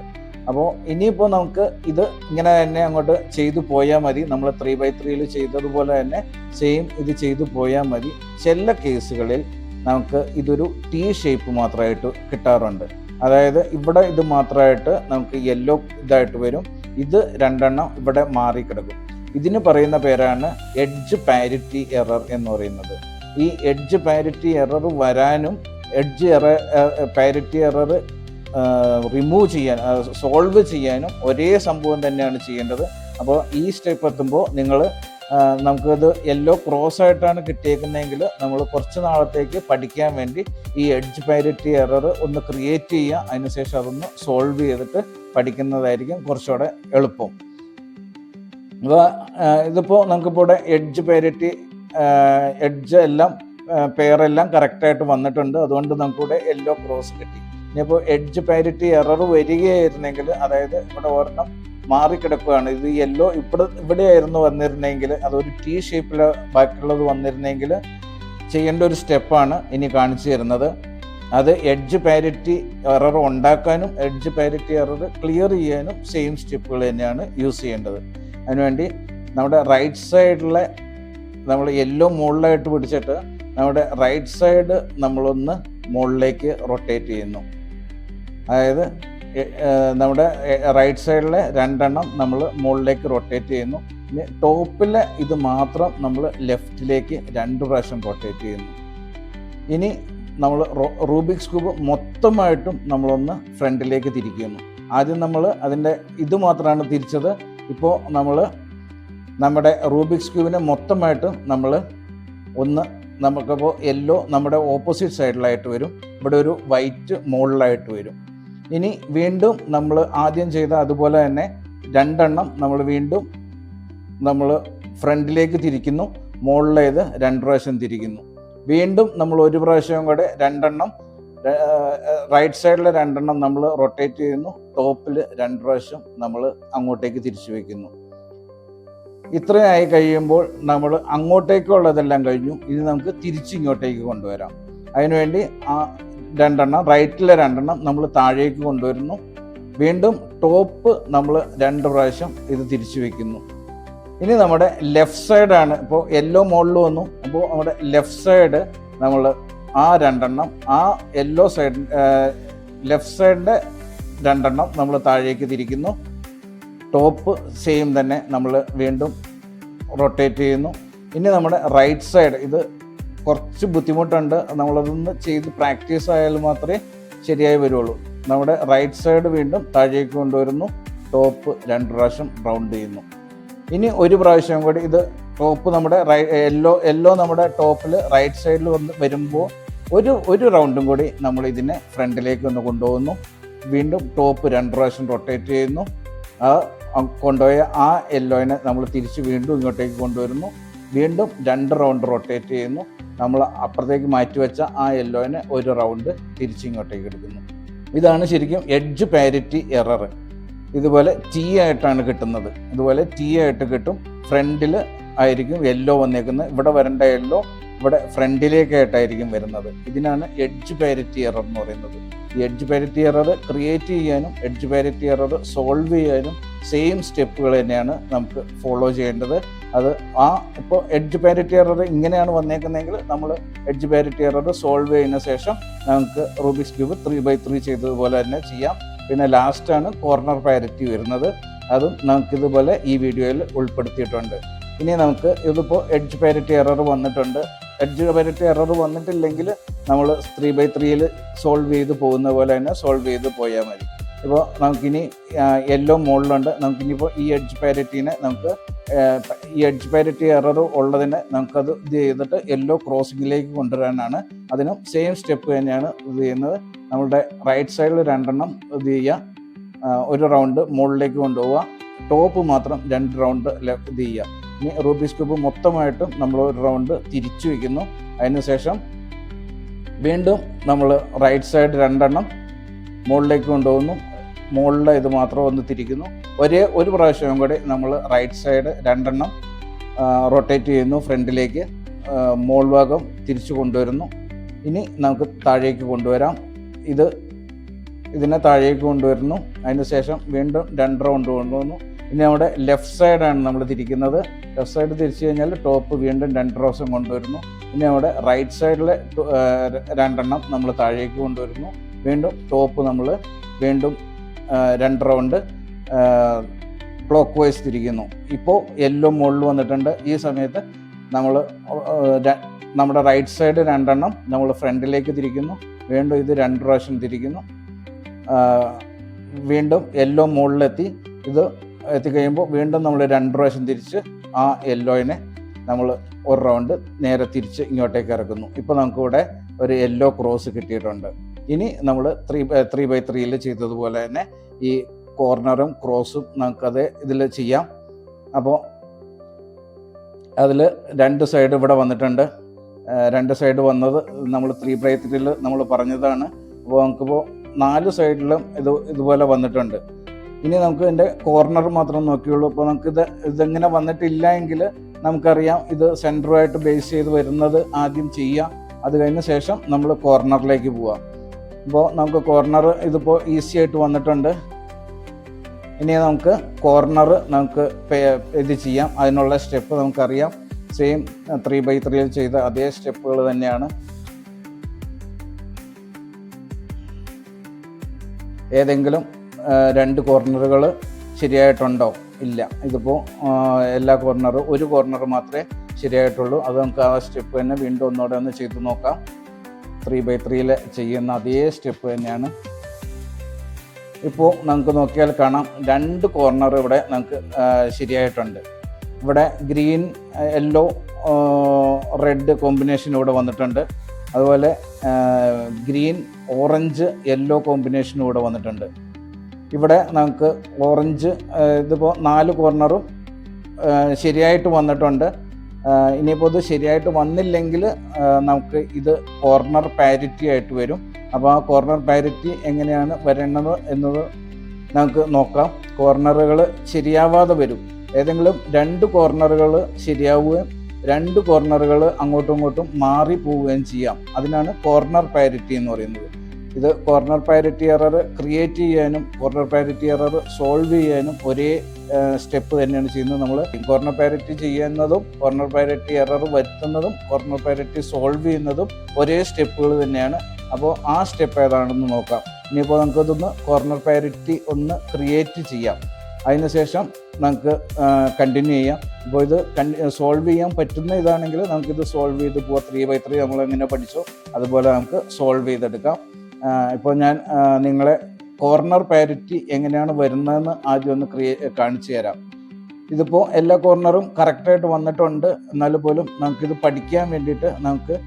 അപ്പോൾ ഇനിയിപ്പോൾ നമുക്ക് ഇത് ഇങ്ങനെ തന്നെ അങ്ങോട്ട് ചെയ്തു പോയാൽ മതി. നമ്മൾ 3x3 ചെയ്തതുപോലെ തന്നെ സെയിം ഇത് ചെയ്തു പോയാൽ മതി. ചില കേസുകളിൽ നമുക്ക് ഇതൊരു ടി ഷേപ്പ് മാത്രമായിട്ട് കിട്ടാറുണ്ട്. അതായത് ഇവിടെ ഇത് മാത്രമായിട്ട് നമുക്ക് യെല്ലോ ഇതായിട്ട് വരും, ഇത് രണ്ടെണ്ണം ഇവിടെ മാറിക്കിടക്കും. ഇതിന് പറയുന്ന പേരാണ് എഡ്ജ് പാരിറ്റി എറർ എന്ന് പറയുന്നത്. ഈ എഡ്ജ് പാരിറ്റി എറർ വരാനും എഡ്ജ് പാരിറ്റി എറർ റിമൂവ് ചെയ്യാൻ സോൾവ് ചെയ്യാനും ഒരേ സംഭവം തന്നെയാണ് ചെയ്യേണ്ടത്. അപ്പോൾ ഈ സ്റ്റെപ്പ് എത്തുമ്പോൾ നിങ്ങൾ നമുക്കത് യെല്ലോ ക്രോസ് ആയിട്ടാണ് കിട്ടിയേക്കുന്നതെങ്കിൽ നമ്മൾ കുറച്ച് നാളത്തേക്ക് പഠിക്കാൻ വേണ്ടി ഈ എഡ്ജ് പാരിറ്റി എറർ ഒന്ന് ക്രിയേറ്റ് ചെയ്യുക, അതിനുശേഷം അതൊന്ന് സോൾവ് ചെയ്തിട്ട് പഠിക്കുന്നതായിരിക്കും കുറച്ചുകൂടെ എളുപ്പം. അപ്പോൾ ഇതിപ്പോൾ നമുക്കിപ്പോൾ ഇവിടെ എഡ്ജ് പാരിറ്റി എഡ്ജ് എല്ലാം പെയറെല്ലാം കറക്റ്റായിട്ട് വന്നിട്ടുണ്ട്, അതുകൊണ്ട് നമുക്കിവിടെ യെല്ലോ ക്രോസ് കിട്ടി. ഇനിയിപ്പോൾ എഡ്ജ് പാരിറ്റി എറർ വരികയായിരുന്നെങ്കിൽ, അതായത് ഇവിടെ ഒരെണ്ണം മാറിക്കിടക്കുകയാണ്, ഇത് യെല്ലോ ഇവിടെയായിരുന്നു വന്നിരുന്നെങ്കിൽ, അതൊരു ടി ഷേപ്പിൽ ബാക്കിയുള്ളത് വന്നിരുന്നെങ്കിൽ ചെയ്യേണ്ട ഒരു സ്റ്റെപ്പാണ് ഇനി കാണിച്ചു തരുന്നത്. അത് എഡ്ജ് പാരിറ്റി എറർ ഉണ്ടാക്കാനും എഡ്ജ് പാരിറ്റി എറർ ക്ലിയർ ചെയ്യാനും സെയിം സ്റ്റെപ്പുകൾ തന്നെയാണ് യൂസ് ചെയ്യേണ്ടത്. അതിനുവേണ്ടി നമ്മുടെ റൈറ്റ് സൈഡിലെ നമ്മൾ യെല്ലോ മുകളിലായിട്ട് പിടിച്ചിട്ട് നമ്മുടെ റൈറ്റ് സൈഡ് നമ്മളൊന്ന് മുകളിലേക്ക് റൊട്ടേറ്റ് ചെയ്യുന്നു. അതായത് നമ്മുടെ റൈറ്റ് സൈഡിലെ 2 എണ്ണം നമ്മൾ മുകളിലേക്ക് റൊട്ടേറ്റ് ചെയ്യുന്നു. ഇനി ടോപ്പിലെ ഇത് മാത്രം നമ്മൾ ലെഫ്റ്റിലേക്ക് 2 പ്രാവശ്യം റൊട്ടേറ്റ് ചെയ്യുന്നു. ഇനി നമ്മൾ റൂബിക്സ് ക്യൂബ് മൊത്തമായിട്ടും നമ്മളൊന്ന് ഫ്രണ്ടിലേക്ക് തിരിക്കുന്നു. ആദ്യം നമ്മൾ അതിൻ്റെ ഇത് മാത്രമാണ് തിരിച്ചത്. ഇപ്പോൾ നമ്മൾ നമ്മുടെ റൂബിക്സ് ക്യൂബിനെ മൊത്തമായിട്ടും നമ്മൾ നമുക്കപ്പോൾ യെല്ലോ നമ്മുടെ ഓപ്പോസിറ്റ് സൈഡിലായിട്ട് വരും, ഇവിടെ ഒരു വൈറ്റ് മുകളിലായിട്ട് വരും. ഇനി വീണ്ടും നമ്മൾ ആദ്യം ചെയ്ത അതുപോലെ തന്നെ 2 എണ്ണം നമ്മൾ വീണ്ടും നമ്മൾ ഫ്രണ്ടിലേക്ക് തിരിക്കുന്നു, മുകളിലേത് 2 പ്രാവശ്യം തിരിക്കുന്നു. വീണ്ടും നമ്മൾ ഒരു പ്രാവശ്യം കൂടെ 2 എണ്ണം റൈറ്റ് സൈഡിലെ 2 എണ്ണം നമ്മൾ റൊട്ടേറ്റ് ചെയ്യുന്നു, ടോപ്പിൽ 2 പ്രാവശ്യം നമ്മൾ അങ്ങോട്ടേക്ക് തിരിച്ചു വയ്ക്കുന്നു. ഇത്രയായി കഴിയുമ്പോൾ നമ്മൾ അങ്ങോട്ടേക്കുള്ളതെല്ലാം കഴിഞ്ഞു. ഇനി നമുക്ക് തിരിച്ചിങ്ങോട്ടേക്ക് കൊണ്ടുവരാം. അതിനുവേണ്ടി ആ 2 എണ്ണം റൈറ്റിലെ 2 എണ്ണം നമ്മൾ താഴേക്ക് കൊണ്ടുവരുന്നു. വീണ്ടും ടോപ്പ് നമ്മൾ 2 പ്രാവശ്യം ഇത് തിരിച്ചു വയ്ക്കുന്നു. ഇനി നമ്മുടെ ലെഫ്റ്റ് സൈഡാണ്, ഇപ്പോൾ യെല്ലോ മുകളിൽ വന്നു, അപ്പോൾ നമ്മുടെ ലെഫ്റ്റ് സൈഡ് നമ്മൾ ആ 2 എണ്ണം ആ യെല്ലോ സൈഡ് ലെഫ്റ്റ് സൈഡിൻ്റെ 2 എണ്ണം നമ്മൾ താഴേക്ക് തിരിക്കുന്നു. ടോപ്പ് സെയിം തന്നെ നമ്മൾ വീണ്ടും റൊട്ടേറ്റ് ചെയ്യുന്നു. ഇനി നമ്മുടെ റൈറ്റ് സൈഡ് ഇത് കുറച്ച് ബുദ്ധിമുട്ടുണ്ട്, നമ്മളതൊന്ന് ചെയ്ത് പ്രാക്ടീസ് ആയാൽ മാത്രമേ ശരിയായി വരുള്ളൂ. നമ്മുടെ റൈറ്റ് സൈഡ് വീണ്ടും താഴേക്ക് കൊണ്ടുവരുന്നു, ടോപ്പ് 2 പ്രാവശ്യം റൗണ്ട് ചെയ്യുന്നു. ഇനി ഒരു പ്രാവശ്യം കൂടി ഇത് ടോപ്പ് നമ്മുടെ യെല്ലോ നമ്മുടെ ടോപ്പിൽ റൈറ്റ് സൈഡിൽ വരുമ്പോൾ ഒരു റൗണ്ടും കൂടി നമ്മൾ ഇതിനെ ഫ്രണ്ടിലേക്ക് ഒന്ന് കൊണ്ടുപോകുന്നു. വീണ്ടും ടോപ്പ് 2 പ്രാവശ്യം റൊട്ടേറ്റ് ചെയ്യുന്നു. ആ കൊണ്ടുപോയ ആ യെല്ലോയിനെ നമ്മൾ തിരിച്ച് വീണ്ടും ഇങ്ങോട്ടേക്ക് കൊണ്ടുവരുന്നു. വീണ്ടും 2 റൗണ്ട് റൊട്ടേറ്റ് ചെയ്യുന്നു. നമ്മൾ അപ്പുറത്തേക്ക് മാറ്റിവെച്ച ആ യെല്ലോയിനെ ഒരു റൗണ്ട് തിരിച്ചിങ്ങോട്ടേക്ക് എടുക്കുന്നു. ഇതാണ് ശരിക്കും എഡ്ജ് പാരിറ്റി എറർ. ഇതുപോലെ ടി ആയിട്ടാണ് കിട്ടുന്നത്, ഇതുപോലെ ടി ആയിട്ട് കിട്ടും. ഫ്രണ്ടിൽ ആയിരിക്കും യെല്ലോ വന്നേക്കുന്നത്, ഇവിടെ വരേണ്ട യെല്ലോ ഇവിടെ ഫ്രണ്ടിലേക്കായിട്ടായിരിക്കും വരുന്നത്. ഇതിനാണ് എഡ്ജ് പാരിറ്റി എറർ എന്ന് പറയുന്നത്. ഈ എഡ്ജ് പാരിറ്റി എറർ ക്രിയേറ്റ് ചെയ്യാനും എഡ്ജ് പാരിറ്റി എറർ സോൾവ് ചെയ്യാനും സെയിം സ്റ്റെപ്പുകൾ തന്നെയാണ് നമുക്ക് ഫോളോ ചെയ്യേണ്ടത്. അത് ഇപ്പോൾ എഡ്ജ് പാരിറ്റി എറർ ഇങ്ങനെയാണ് വന്നേക്കുന്നതെങ്കിൽ നമ്മൾ എഡ്ജ് പാരിറ്റി എറർ സോൾവ് ചെയ്യുന്ന ശേഷം നമുക്ക് റൂബിക്സ് ക്യൂബ് 3x3 ചെയ്തതുപോലെ തന്നെ ചെയ്യാം. പിന്നെ ലാസ്റ്റാണ് കോർണർ പാരിറ്റി വരുന്നത്, അതും നമുക്കിതുപോലെ ഈ വീഡിയോയിൽ ഉൾപ്പെടുത്തിയിട്ടുണ്ട്. ഇനി നമുക്ക് ഇതിപ്പോൾ എഡ്ജ് പാരിറ്റി എറർ വന്നിട്ടുണ്ട്. എഡ്ജ് പാരിറ്റി എറർ വന്നിട്ടില്ലെങ്കിൽ നമ്മൾ 3x3 സോൾവ് ചെയ്ത് പോകുന്ന പോലെ തന്നെ സോൾവ് ചെയ്ത് പോയാൽ മതി. ഇപ്പോൾ നമുക്കിനി യെല്ലോ മുകളിലുണ്ട്, നമുക്കിനിപ്പോൾ ഈ എഡ്ജ് പാരിറ്റീനെ നമുക്ക് ഈ എഡ്ജ് പാരിറ്റി എറർ ഉള്ളതിനെ നമുക്കത് ഇത് ചെയ്തിട്ട് യെല്ലോ ക്രോസിങ്ങിലേക്ക് കൊണ്ടുവരാനാണ്. അതിനും സെയിം സ്റ്റെപ്പ് തന്നെയാണ് ഇത് ചെയ്യുന്നത്. നമ്മളുടെ റൈറ്റ് സൈഡിൽ 2 എണ്ണം ഇത് ചെയ്യുക, ഒരു റൗണ്ട് മുകളിലേക്ക് കൊണ്ടുപോവുക, ടോപ്പ് മാത്രം 2 റൗണ്ട് ഇത് ചെയ്യുക. ഇനി റൂബിക്സ് ക്യൂബ് മൊത്തമായിട്ടും നമ്മൾ ഒരു റൗണ്ട് തിരിച്ചു വയ്ക്കുന്നു. അതിനുശേഷം വീണ്ടും നമ്മൾ റൈറ്റ് സൈഡ് 2 എണ്ണം മുകളിലേക്ക് കൊണ്ടുപോകുന്നു, മുകളിലെ ഇത് മാത്രം ഒന്ന് തിരിക്കുന്നു. ഒരു പ്രാവശ്യം കൂടി നമ്മൾ റൈറ്റ് സൈഡ് 2 എണ്ണം റൊട്ടേറ്റ് ചെയ്യുന്നു, ഫ്രണ്ടിലേക്ക് മോൾ ഭാഗം തിരിച്ചു കൊണ്ടുവരുന്നു. ഇനി നമുക്ക് താഴേക്ക് കൊണ്ടുവരാം. ഇതിനെ താഴേക്ക് കൊണ്ടുവരുന്നു. അതിനുശേഷം വീണ്ടും 2 റൗണ്ട് കൊണ്ടുവന്നു. ഇനി നമ്മുടെ ലെഫ്റ്റ് സൈഡാണ് നമ്മൾ തിരിക്കുന്നത്. ലെഫ്റ്റ് സൈഡ് തിരിച്ചു കഴിഞ്ഞാൽ ടോപ്പ് വീണ്ടും 2 പ്രാവശ്യം കൊണ്ടുവരുന്നു. ഇനി നമ്മുടെ റൈറ്റ് സൈഡിലെ 2 എണ്ണം നമ്മൾ താഴേക്ക് കൊണ്ടുവരുന്നു. വീണ്ടും ടോപ്പ് നമ്മൾ വീണ്ടും 2 റൗണ്ട് ക്ലോക്ക് വൈസ് തിരിക്കുന്നു. ഇപ്പോൾ യെല്ലോ മുകളിൽ വന്നിട്ടുണ്ട്. ഈ സമയത്ത് നമ്മൾ നമ്മുടെ റൈറ്റ് സൈഡ് 2 എണ്ണം നമ്മൾ ഫ്രണ്ടിലേക്ക് തിരിക്കുന്നു. വീണ്ടും ഇത് 2 പ്രാവശ്യം തിരിക്കുന്നു. വീണ്ടും യെല്ലോ മുകളിലെത്തി. ഇത് എത്തിക്കഴിയുമ്പോൾ വീണ്ടും നമ്മൾ 2 പ്രാവശ്യം തിരിച്ച് ആ യെല്ലോയിനെ നമ്മൾ ഒരു റൗണ്ട് നേരെ തിരിച്ച് ഇങ്ങോട്ടേക്ക് ഇറക്കുന്നു. ഇപ്പോൾ നമുക്കിവിടെ ഒരു യെല്ലോ ക്രോസ് കിട്ടിയിട്ടുണ്ട്. ഇനി നമ്മൾ 3x3 ചെയ്തതുപോലെ തന്നെ ഈ കോർണറും ക്രോസും നമുക്കത് ഇതിൽ ചെയ്യാം. അപ്പോൾ അതിൽ 2 സൈഡ് ഇവിടെ വന്നിട്ടുണ്ട്. 2 സൈഡ് വന്നത് നമ്മൾ 3x3 നമ്മൾ പറഞ്ഞതാണ്. അപ്പോൾ നമുക്കിപ്പോൾ 4 സൈഡിലും ഇതുപോലെ വന്നിട്ടുണ്ട്. ഇനി നമുക്ക് ഇതിൻ്റെ കോർണർ മാത്രം നോക്കിയുള്ളൂ. അപ്പോൾ നമുക്കിത് ഇതെങ്ങനെ വന്നിട്ടില്ല എങ്കിൽ നമുക്കറിയാം ഇത് സെൻറ്ററുമായിട്ട് ബേസ് ചെയ്ത് വരുന്നത് ആദ്യം ചെയ്യാം. അത് കഴിഞ്ഞ ശേഷം നമ്മൾ കോർണറിലേക്ക് പോവാം. അപ്പോൾ നമുക്ക് കോർണർ ഇതിപ്പോൾ ഈസി ആയിട്ട് വന്നിട്ടുണ്ട്. ഇനി നമുക്ക് കോർണർ നമുക്ക് ഇത് ചെയ്യാം. അതിനുള്ള സ്റ്റെപ്പ് നമുക്കറിയാം. സെയിം 3x3 ചെയ്ത അതേ സ്റ്റെപ്പുകൾ തന്നെയാണ്. ഏതെങ്കിലും 2 കോർണറുകൾ ശരിയായിട്ടുണ്ടോ? ഇല്ല. ഇതിപ്പോൾ എല്ലാ കോർണറും ഒരു കോർണർ മാത്രമേ ശരിയായിട്ടുള്ളൂ. അത് നമുക്ക് ആ സ്റ്റെപ്പ് തന്നെ വീണ്ടും ഒന്നുകൂടെ ഒന്ന് ചെയ്ത് നോക്കാം. 3x3 ചെയ്യുന്ന അതേ സ്റ്റെപ്പ് തന്നെയാണ്. ഇപ്പോൾ നമുക്ക് നോക്കിയാൽ കാണാം 2 കോർണർ ഇവിടെ നമുക്ക് ശരിയായിട്ടുണ്ട്. ഇവിടെ ഗ്രീൻ യെല്ലോ റെഡ് കോമ്പിനേഷൻ ഇവിടെ വന്നിട്ടുണ്ട്. അതുപോലെ ഗ്രീൻ ഓറഞ്ച് യെല്ലോ കോമ്പിനേഷൻ ഇവിടെ വന്നിട്ടുണ്ട്. ഇവിടെ നമുക്ക് ഓറഞ്ച് ഇതിപ്പോൾ 4 കോർണറും ശരിയായിട്ട് വന്നിട്ടുണ്ട്. ഇനിയിപ്പോൾ ഇത് ശരിയായിട്ട് വന്നില്ലെങ്കിൽ നമുക്ക് ഇത് കോർണർ പാരിറ്റി ആയിട്ട് വരും. അപ്പോൾ ആ കോർണർ പാരിറ്റി എങ്ങനെയാണ് വരേണ്ടത് എന്നത് നമുക്ക് നോക്കാം. കോർണറുകൾ ശരിയാവാതെ വരും. ഏതെങ്കിലും 2 കോർണറുകൾ ശരിയാവുകയും 2 കോർണറുകൾ അങ്ങോട്ടും ഇങ്ങോട്ടും മാറി പോവുകയും ചെയ്യാം. അതിനാണ് കോർണർ പാരിറ്റി എന്ന് പറയുന്നത്. ഇത് കോർണർ പാരിറ്റി എറർ ക്രിയേറ്റ് ചെയ്യാനും കോർണർ പാരിറ്റി എറർ സോൾവ് ചെയ്യാനും ഒരേ സ്റ്റെപ്പ് തന്നെയാണ് ചെയ്യുന്നത്. നമ്മൾ കോർണർ പാരിറ്റി ചെയ്യുന്നതും കോർണർ പാരിറ്റി എറർ വരുത്തുന്നതും കോർണർ പാരിറ്റി സോൾവ് ചെയ്യുന്നതും ഒരേ സ്റ്റെപ്പുകൾ തന്നെയാണ്. അപ്പോൾ ആ സ്റ്റെപ്പ് ഏതാണെന്ന് നോക്കാം. ഇനിയിപ്പോൾ നമുക്കതൊന്ന് കോർണർ പാരിറ്റി ഒന്ന് ക്രിയേറ്റ് ചെയ്യാം. അതിനുശേഷം നമുക്ക് കണ്ടിന്യൂ ചെയ്യാം. ഇപ്പോൾ ഇത് സോൾവ് ചെയ്യാൻ പറ്റുന്ന ഇതാണെങ്കിൽ നമുക്കിത് സോൾവ് ചെയ്ത് പോവാം. 3x3 നമ്മളെങ്ങനെ പഠിച്ചോ അതുപോലെ നമുക്ക് സോൾവ് ചെയ്തെടുക്കാം. ഇപ്പോൾ ഞാൻ നിങ്ങളെ കോർണർ പാരിറ്റി എങ്ങനെയാണ് വരുന്നതെന്ന് ആദ്യം ഒന്ന് കാണിച്ചു തരാം. ഇതിപ്പോൾ എല്ലാ കോർണറും കറക്റ്റായിട്ട് വന്നിട്ടുണ്ട്. എന്നാൽ പോലും നമുക്കിത് പഠിക്കാൻ വേണ്ടിയിട്ട് നമുക്ക്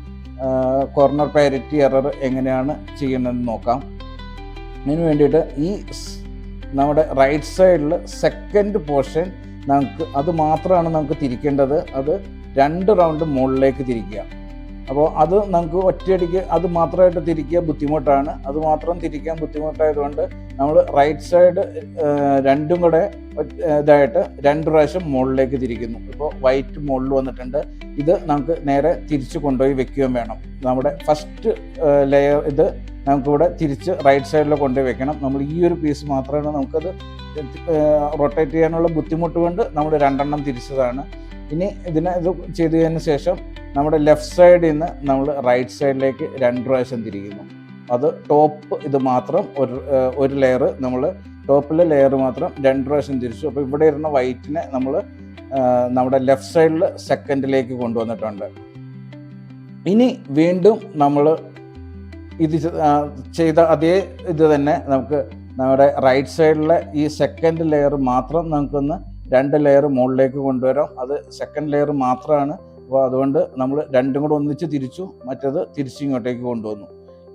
കോർണർ പാരിറ്റി എറർ എങ്ങനെയാണ് ചെയ്യുന്നതെന്ന് നോക്കാം. അതിന് വേണ്ടിയിട്ട് ഈ നമ്മുടെ റൈറ്റ് സൈഡിൽ സെക്കൻഡ് പോർഷൻ നമുക്ക് അത് മാത്രമാണ് നമുക്ക് തിരിക്കേണ്ടത്. അത് 2 റൗണ്ട് മുകളിലേക്ക് തിരിക്കുക. അപ്പോൾ അത് നമുക്ക് ഒറ്റയടിക്ക് അത് മാത്രമായിട്ട് തിരിക്കുക ബുദ്ധിമുട്ടാണ്. അത് മാത്രം തിരിക്കാൻ ബുദ്ധിമുട്ടായതുകൊണ്ട് നമ്മൾ റൈറ്റ് സൈഡ് 2ഉം കൂടെ ഇതായിട്ട് 2 പ്രാവശ്യം മുകളിലേക്ക് തിരിക്കുന്നു. ഇപ്പോൾ വൈറ്റ് മുകളിൽ വന്നിട്ടുണ്ട്. ഇത് നമുക്ക് നേരെ തിരിച്ച് കൊണ്ടുപോയി വെക്കുകയും വേണം. നമ്മുടെ ഫസ്റ്റ് ലെയർ ഇത് നമുക്കിവിടെ തിരിച്ച് റൈറ്റ് സൈഡിൽ കൊണ്ടുപോയി വെക്കണം. നമ്മൾ ഈ ഒരു പീസ് മാത്രമാണ് നമുക്കത് റൊട്ടേറ്റ് ചെയ്യാനുള്ള ബുദ്ധിമുട്ട് കൊണ്ട് നമ്മൾ 2 എണ്ണം തിരിച്ചതാണ്. ഇനി ഇത് ചെയ്തതിന് ശേഷം നമ്മുടെ ലെഫ്റ്റ് സൈഡിൽ നിന്ന് നമ്മൾ റൈറ്റ് സൈഡിലേക്ക് 2 പ്രാവശ്യം തിരിക്കുന്നു. അത് ടോപ്പ് ഇത് മാത്രം ഒരു ലെയർ നമ്മൾ ടോപ്പിലെ ലെയർ മാത്രം 2 പ്രാവശ്യം തിരിച്ചു. അപ്പോൾ ഇവിടെ ഇരുന്ന വൈറ്റിനെ നമ്മൾ നമ്മുടെ ലെഫ്റ്റ് സൈഡിൽ സെക്കൻഡിലേക്ക് കൊണ്ടുവന്നിട്ടുണ്ട്. ഇനി വീണ്ടും നമ്മൾ ഇത് ചെയ്ത അതേ ഇത് തന്നെ നമുക്ക് നമ്മുടെ റൈറ്റ് സൈഡിലെ ഈ സെക്കൻഡ് ലെയർ മാത്രം നമുക്കൊന്ന് 2 ലെയർ മുകളിലേക്ക് കൊണ്ടുവരാം. അത് സെക്കൻഡ് ലെയർ മാത്രമാണ്. അപ്പോൾ അതുകൊണ്ട് നമ്മൾ 2ഉം കൂടെ ഒന്നിച്ച് തിരിച്ചു, മറ്റത് തിരിച്ചിങ്ങോട്ടേക്ക് കൊണ്ടുവന്നു.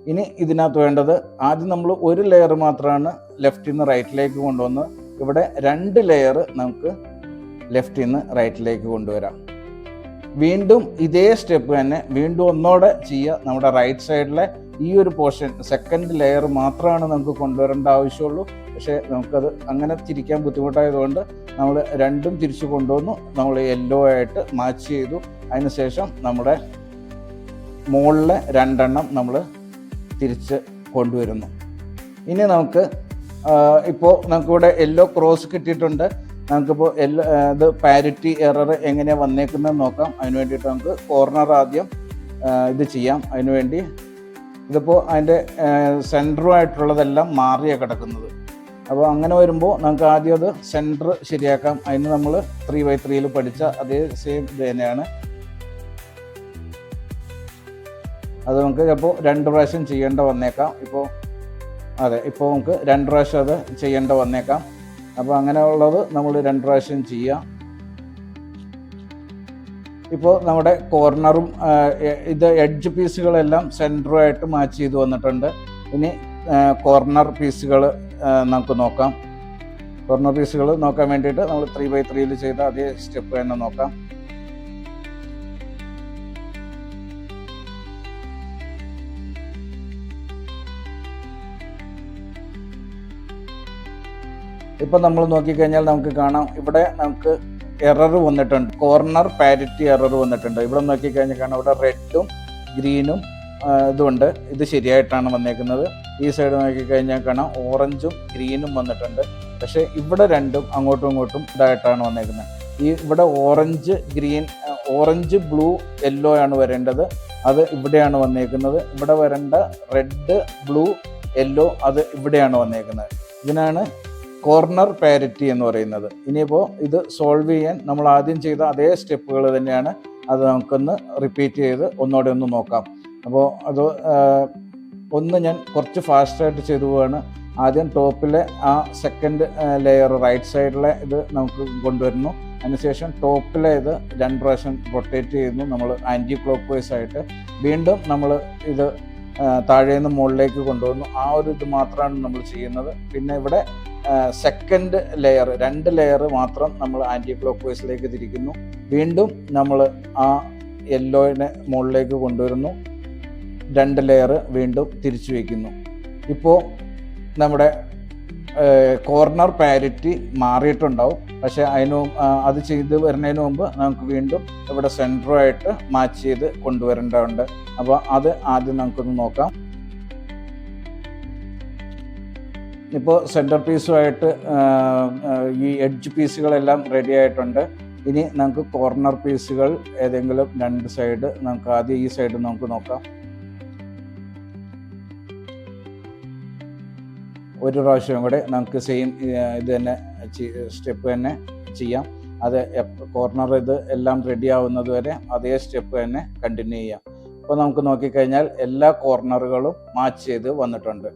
ഇനി ഇതിനകത്ത് വേണ്ടത് ആദ്യം നമ്മൾ ഒരു ലെയർ മാത്രമാണ് ലെഫ്റ്റിൽ നിന്ന് റൈറ്റിലേക്ക് കൊണ്ടുവന്നത്. ഇവിടെ 2 ലെയർ നമുക്ക് ലെഫ്റ്റിൽ നിന്ന് റൈറ്റിലേക്ക് കൊണ്ടുവരാം. വീണ്ടും ഇതേ സ്റ്റെപ്പ് തന്നെ വീണ്ടും ഒന്നോടെ ചെയ്യുക. നമ്മുടെ റൈറ്റ് സൈഡിലെ ഈ ഒരു പോർഷൻ സെക്കൻഡ് ലെയർ മാത്രമാണ് നമുക്ക് കൊണ്ടുവരേണ്ട ആവശ്യമുള്ളൂ. പക്ഷേ നമുക്കത് അങ്ങനെ തിരിക്കാൻ ബുദ്ധിമുട്ടായതുകൊണ്ട് നമ്മൾ 2ഉം തിരിച്ചു കൊണ്ടുവന്നു. നമ്മൾ യെല്ലോ ആയിട്ട് മാച്ച് ചെയ്തു. അതിനുശേഷം നമ്മുടെ മുകളിലെ 2 എണ്ണം നമ്മൾ തിരിച്ച് കൊണ്ടുവരുന്നു. ഇനി നമുക്ക് ഇപ്പോൾ നമുക്കിവിടെ യെല്ലോ ക്രോസ് കിട്ടിയിട്ടുണ്ട്. നമുക്കിപ്പോൾ ഇത് പാരിറ്റി എറർ എങ്ങനെയാണ് വന്നേക്കുന്നതെന്ന് നോക്കാം. അതിന് വേണ്ടിയിട്ട് നമുക്ക് കോർണർ ആദ്യം ഇത് ചെയ്യാം. അതിനുവേണ്ടി ഇതിപ്പോൾ അതിൻ്റെ സെൻറ്ററുമായിട്ടുള്ളതെല്ലാം മാറിയാണ് കിടക്കുന്നത്. അപ്പോൾ അങ്ങനെ വരുമ്പോൾ നമുക്ക് ആദ്യം അത് സെൻറ്റർ ശരിയാക്കാം. അതിന് നമ്മൾ 3x3 പഠിച്ച അതേ സെയിം ഇത് തന്നെയാണ്. അത് നമുക്ക് ചിലപ്പോൾ 2 പ്രാവശ്യം ചെയ്യേണ്ട വന്നേക്കാം. ഇപ്പോൾ നമുക്ക് 2 പ്രാവശ്യം അത് ചെയ്യേണ്ട വന്നേക്കാം. അപ്പോൾ അങ്ങനെയുള്ളത് നമ്മൾ 2 പ്രാവശ്യം ചെയ്യാം. ഇപ്പോൾ നമ്മുടെ കോർണറും ഇത് എഡ്ജ് പീസുകളെല്ലാം സെൻറ്ററുമായിട്ട് മാച്ച് ചെയ്ത് വന്നിട്ടുണ്ട്. ഇനി കോർണർ പീസുകൾ നമുക്ക് നോക്കാം. കോർണർ പീസുകൾ നോക്കാൻ വേണ്ടിയിട്ട് നമ്മൾ 3x3 ചെയ്ത അതേ സ്റ്റെപ്പ് തന്നെ നോക്കാം. ഇപ്പം നമ്മൾ നോക്കിക്കഴിഞ്ഞാൽ നമുക്ക് കാണാം, ഇവിടെ നമുക്ക് എറർ വന്നിട്ടുണ്ട്, കോർണർ പാരിറ്റി എറർ വന്നിട്ടുണ്ട്. ഇവിടെ നോക്കിക്കഴിഞ്ഞാൽ കാണാം, ഇവിടെ റെഡും ഗ്രീനും ഇതുണ്ട്, ഇത് ശരിയായിട്ടാണ് വന്നേക്കുന്നത്. ഈ സൈഡ് നോക്കിക്കഴിഞ്ഞാൽ കാണാം ഓറഞ്ചും ഗ്രീനും വന്നിട്ടുണ്ട്. പക്ഷേ ഇവിടെ രണ്ടും അങ്ങോട്ടും ഇങ്ങോട്ടും ഇതായിട്ടാണ് വന്നേക്കുന്നത്. ഇവിടെ orange green, orange blue yellow ആണ് വരേണ്ടത്, അത് ഇവിടെയാണ് വന്നേക്കുന്നത്. ഇവിടെ വരേണ്ട റെഡ് ബ്ലൂ യെല്ലോ അത് ഇവിടെയാണ് വന്നേക്കുന്നത്. ഇതിനാണ് കോർണർ പാരിറ്റി എന്ന് പറയുന്നത്. ഇനിയിപ്പോൾ ഇത് സോൾവ് ചെയ്യാൻ നമ്മൾ ആദ്യം ചെയ്ത അതേ സ്റ്റെപ്പുകൾ തന്നെയാണ്, അത് നമുക്കൊന്ന് റിപ്പീറ്റ് ചെയ്ത് ഒന്നുകൂടെ ഒന്ന് നോക്കാം. അപ്പോൾ അത് ഞാൻ കുറച്ച് ഫാസ്റ്റായിട്ട് ചെയ്തു പോവാണ്. ആദ്യം ടോപ്പിലെ ആ സെക്കൻഡ് ലെയർ റൈറ്റ് സൈഡിലെ ഇത് നമുക്ക് കൊണ്ടുവരുന്നു. അതിനുശേഷം ടോപ്പിലെ ഇത് 2 പ്രാവശ്യം റൊട്ടേറ്റ് ചെയ്യുന്നു നമ്മൾ ആൻറ്റി ക്ലോക്ക് വൈസ് ആയിട്ട്. വീണ്ടും നമ്മൾ ഇത് താഴെ നിന്ന് മുകളിലേക്ക് കൊണ്ടുവന്നു. ആ ഒരു ഇത് മാത്രമാണ് നമ്മൾ ചെയ്യുന്നത്. പിന്നെ ഇവിടെ സെക്കൻഡ് ലെയർ 2 ലെയർ മാത്രം നമ്മൾ ആൻറ്റി ക്ലോക്ക് വൈസിലേക്ക് തിരിക്കുന്നു. വീണ്ടും നമ്മൾ ആ യെല്ലോയിനെ മുകളിലേക്ക് കൊണ്ടുവരുന്നു, 2 ലെയർ വീണ്ടും തിരിച്ചു വയ്ക്കുന്നു. ഇപ്പോൾ നമ്മുടെ കോർണർ പാരിറ്റി മാറിയിട്ടുണ്ടാവും. പക്ഷേ അത് ചെയ്ത് വരുന്നതിന് മുമ്പ് നമുക്ക് വീണ്ടും ഇവിടെ സെൻറ്ററുമായിട്ട് മാച്ച് ചെയ്ത് കൊണ്ടുവരേണ്ടതുണ്ട്. അപ്പോൾ അത് ആദ്യം നമുക്കൊന്ന് നോക്കാം. ഇപ്പോൾ സെൻറ്റർ പീസുമായിട്ട് ഈ എഡ്ജ് പീസുകളെല്ലാം റെഡി ആയിട്ടുണ്ട്. ഇനി നമുക്ക് കോർണർ പീസുകൾ ഏതെങ്കിലും 2 സൈഡ് നമുക്ക് ആദ്യം ഈ സൈഡ് നമുക്ക് നോക്കാം. ഒരു പ്രാവശ്യം കൂടെ നമുക്ക് സെയിം ഇത് തന്നെ സ്റ്റെപ്പ് തന്നെ ചെയ്യാം. അത് കോർണർ ഇത് എല്ലാം റെഡി ആവുന്നത് വരെ അതേ സ്റ്റെപ്പ് തന്നെ കണ്ടിന്യൂ ചെയ്യാം. ഇപ്പോൾ നമുക്ക് നോക്കിക്കഴിഞ്ഞാൽ എല്ലാ കോർണറുകളും മാച്ച് ചെയ്ത് വന്നിട്ടുണ്ട്.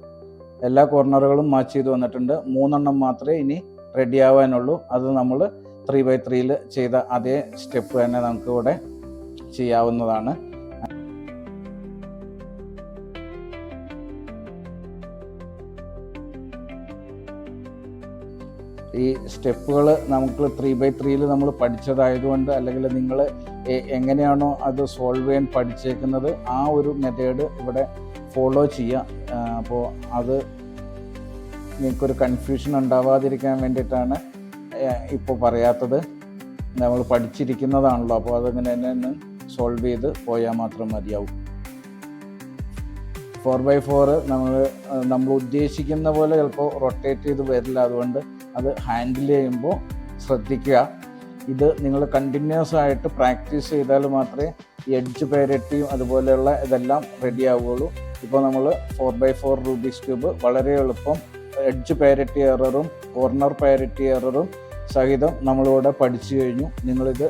3 എണ്ണം മാത്രമേ ഇനി റെഡി ആവാനുള്ളൂ. അത് നമ്മൾ 3x3 ചെയ്ത അതേ സ്റ്റെപ്പ് തന്നെ നമുക്ക് ഇവിടെ ചെയ്യാവുന്നതാണ്. ഈ സ്റ്റെപ്പുകൾ നമുക്ക് 3x3 നമ്മൾ പഠിച്ചതായതുകൊണ്ട്, അല്ലെങ്കിൽ നിങ്ങൾ എങ്ങനെയാണോ അത് സോൾവ് ചെയ്യാൻ പഠിച്ചേക്കുന്നത് ആ ഒരു മെത്തേഡ് ഇവിടെ ഫോളോ ചെയ്യുക. അപ്പോൾ അത് നിങ്ങൾക്കൊരു കൺഫ്യൂഷൻ ഉണ്ടാവാതിരിക്കാൻ വേണ്ടിയിട്ടാണ് ഇപ്പോൾ പറയാത്തത്. നമ്മൾ പഠിച്ചിരിക്കുന്നതാണല്ലോ, അപ്പോൾ അതങ്ങനെ തന്നെ സോൾവ് ചെയ്ത് പോയാൽ മാത്രം മതിയാവും. 4x4 നമ്മൾ ഉദ്ദേശിക്കുന്ന പോലെ ചിലപ്പോൾ റൊട്ടേറ്റ് ചെയ്ത് വരില്ല. അതുകൊണ്ട് അത് ഹാൻഡിൽ ചെയ്യുമ്പോൾ ശ്രദ്ധിക്കുക. ഇത് നിങ്ങൾ കണ്ടിന്യൂസ് ആയിട്ട് പ്രാക്ടീസ് ചെയ്താൽ മാത്രമേ എഡ്ജ് പാരിറ്റിയും അതുപോലെയുള്ള ഇതെല്ലാം റെഡി ആവുകയുള്ളൂ. ഇപ്പോൾ നമ്മൾ 4x4 റൂബിക്സ് ക്യൂബ് വളരെ എളുപ്പം എഡ്ജ് പാരിറ്റി എററും കോർണർ പാരിറ്റി എററും സഹിതം നമ്മളിവിടെ പഠിച്ചു കഴിഞ്ഞു. നിങ്ങളിത്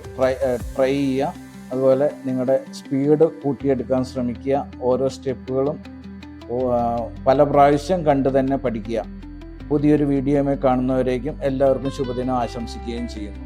ട്രൈ ചെയ്യുക. അതുപോലെ നിങ്ങളുടെ സ്പീഡ് കൂട്ടിയെടുക്കാൻ ശ്രമിക്കുക. ഓരോ സ്റ്റെപ്പുകളും പല പ്രാവശ്യം കണ്ട് തന്നെ പഠിക്കുക. പുതിയൊരു വീഡിയോയുമായി കാണുന്നവരേക്കും എല്ലാവർക്കും ശുഭദിനം ആശംസിക്കുകയും ചെയ്യുന്നു.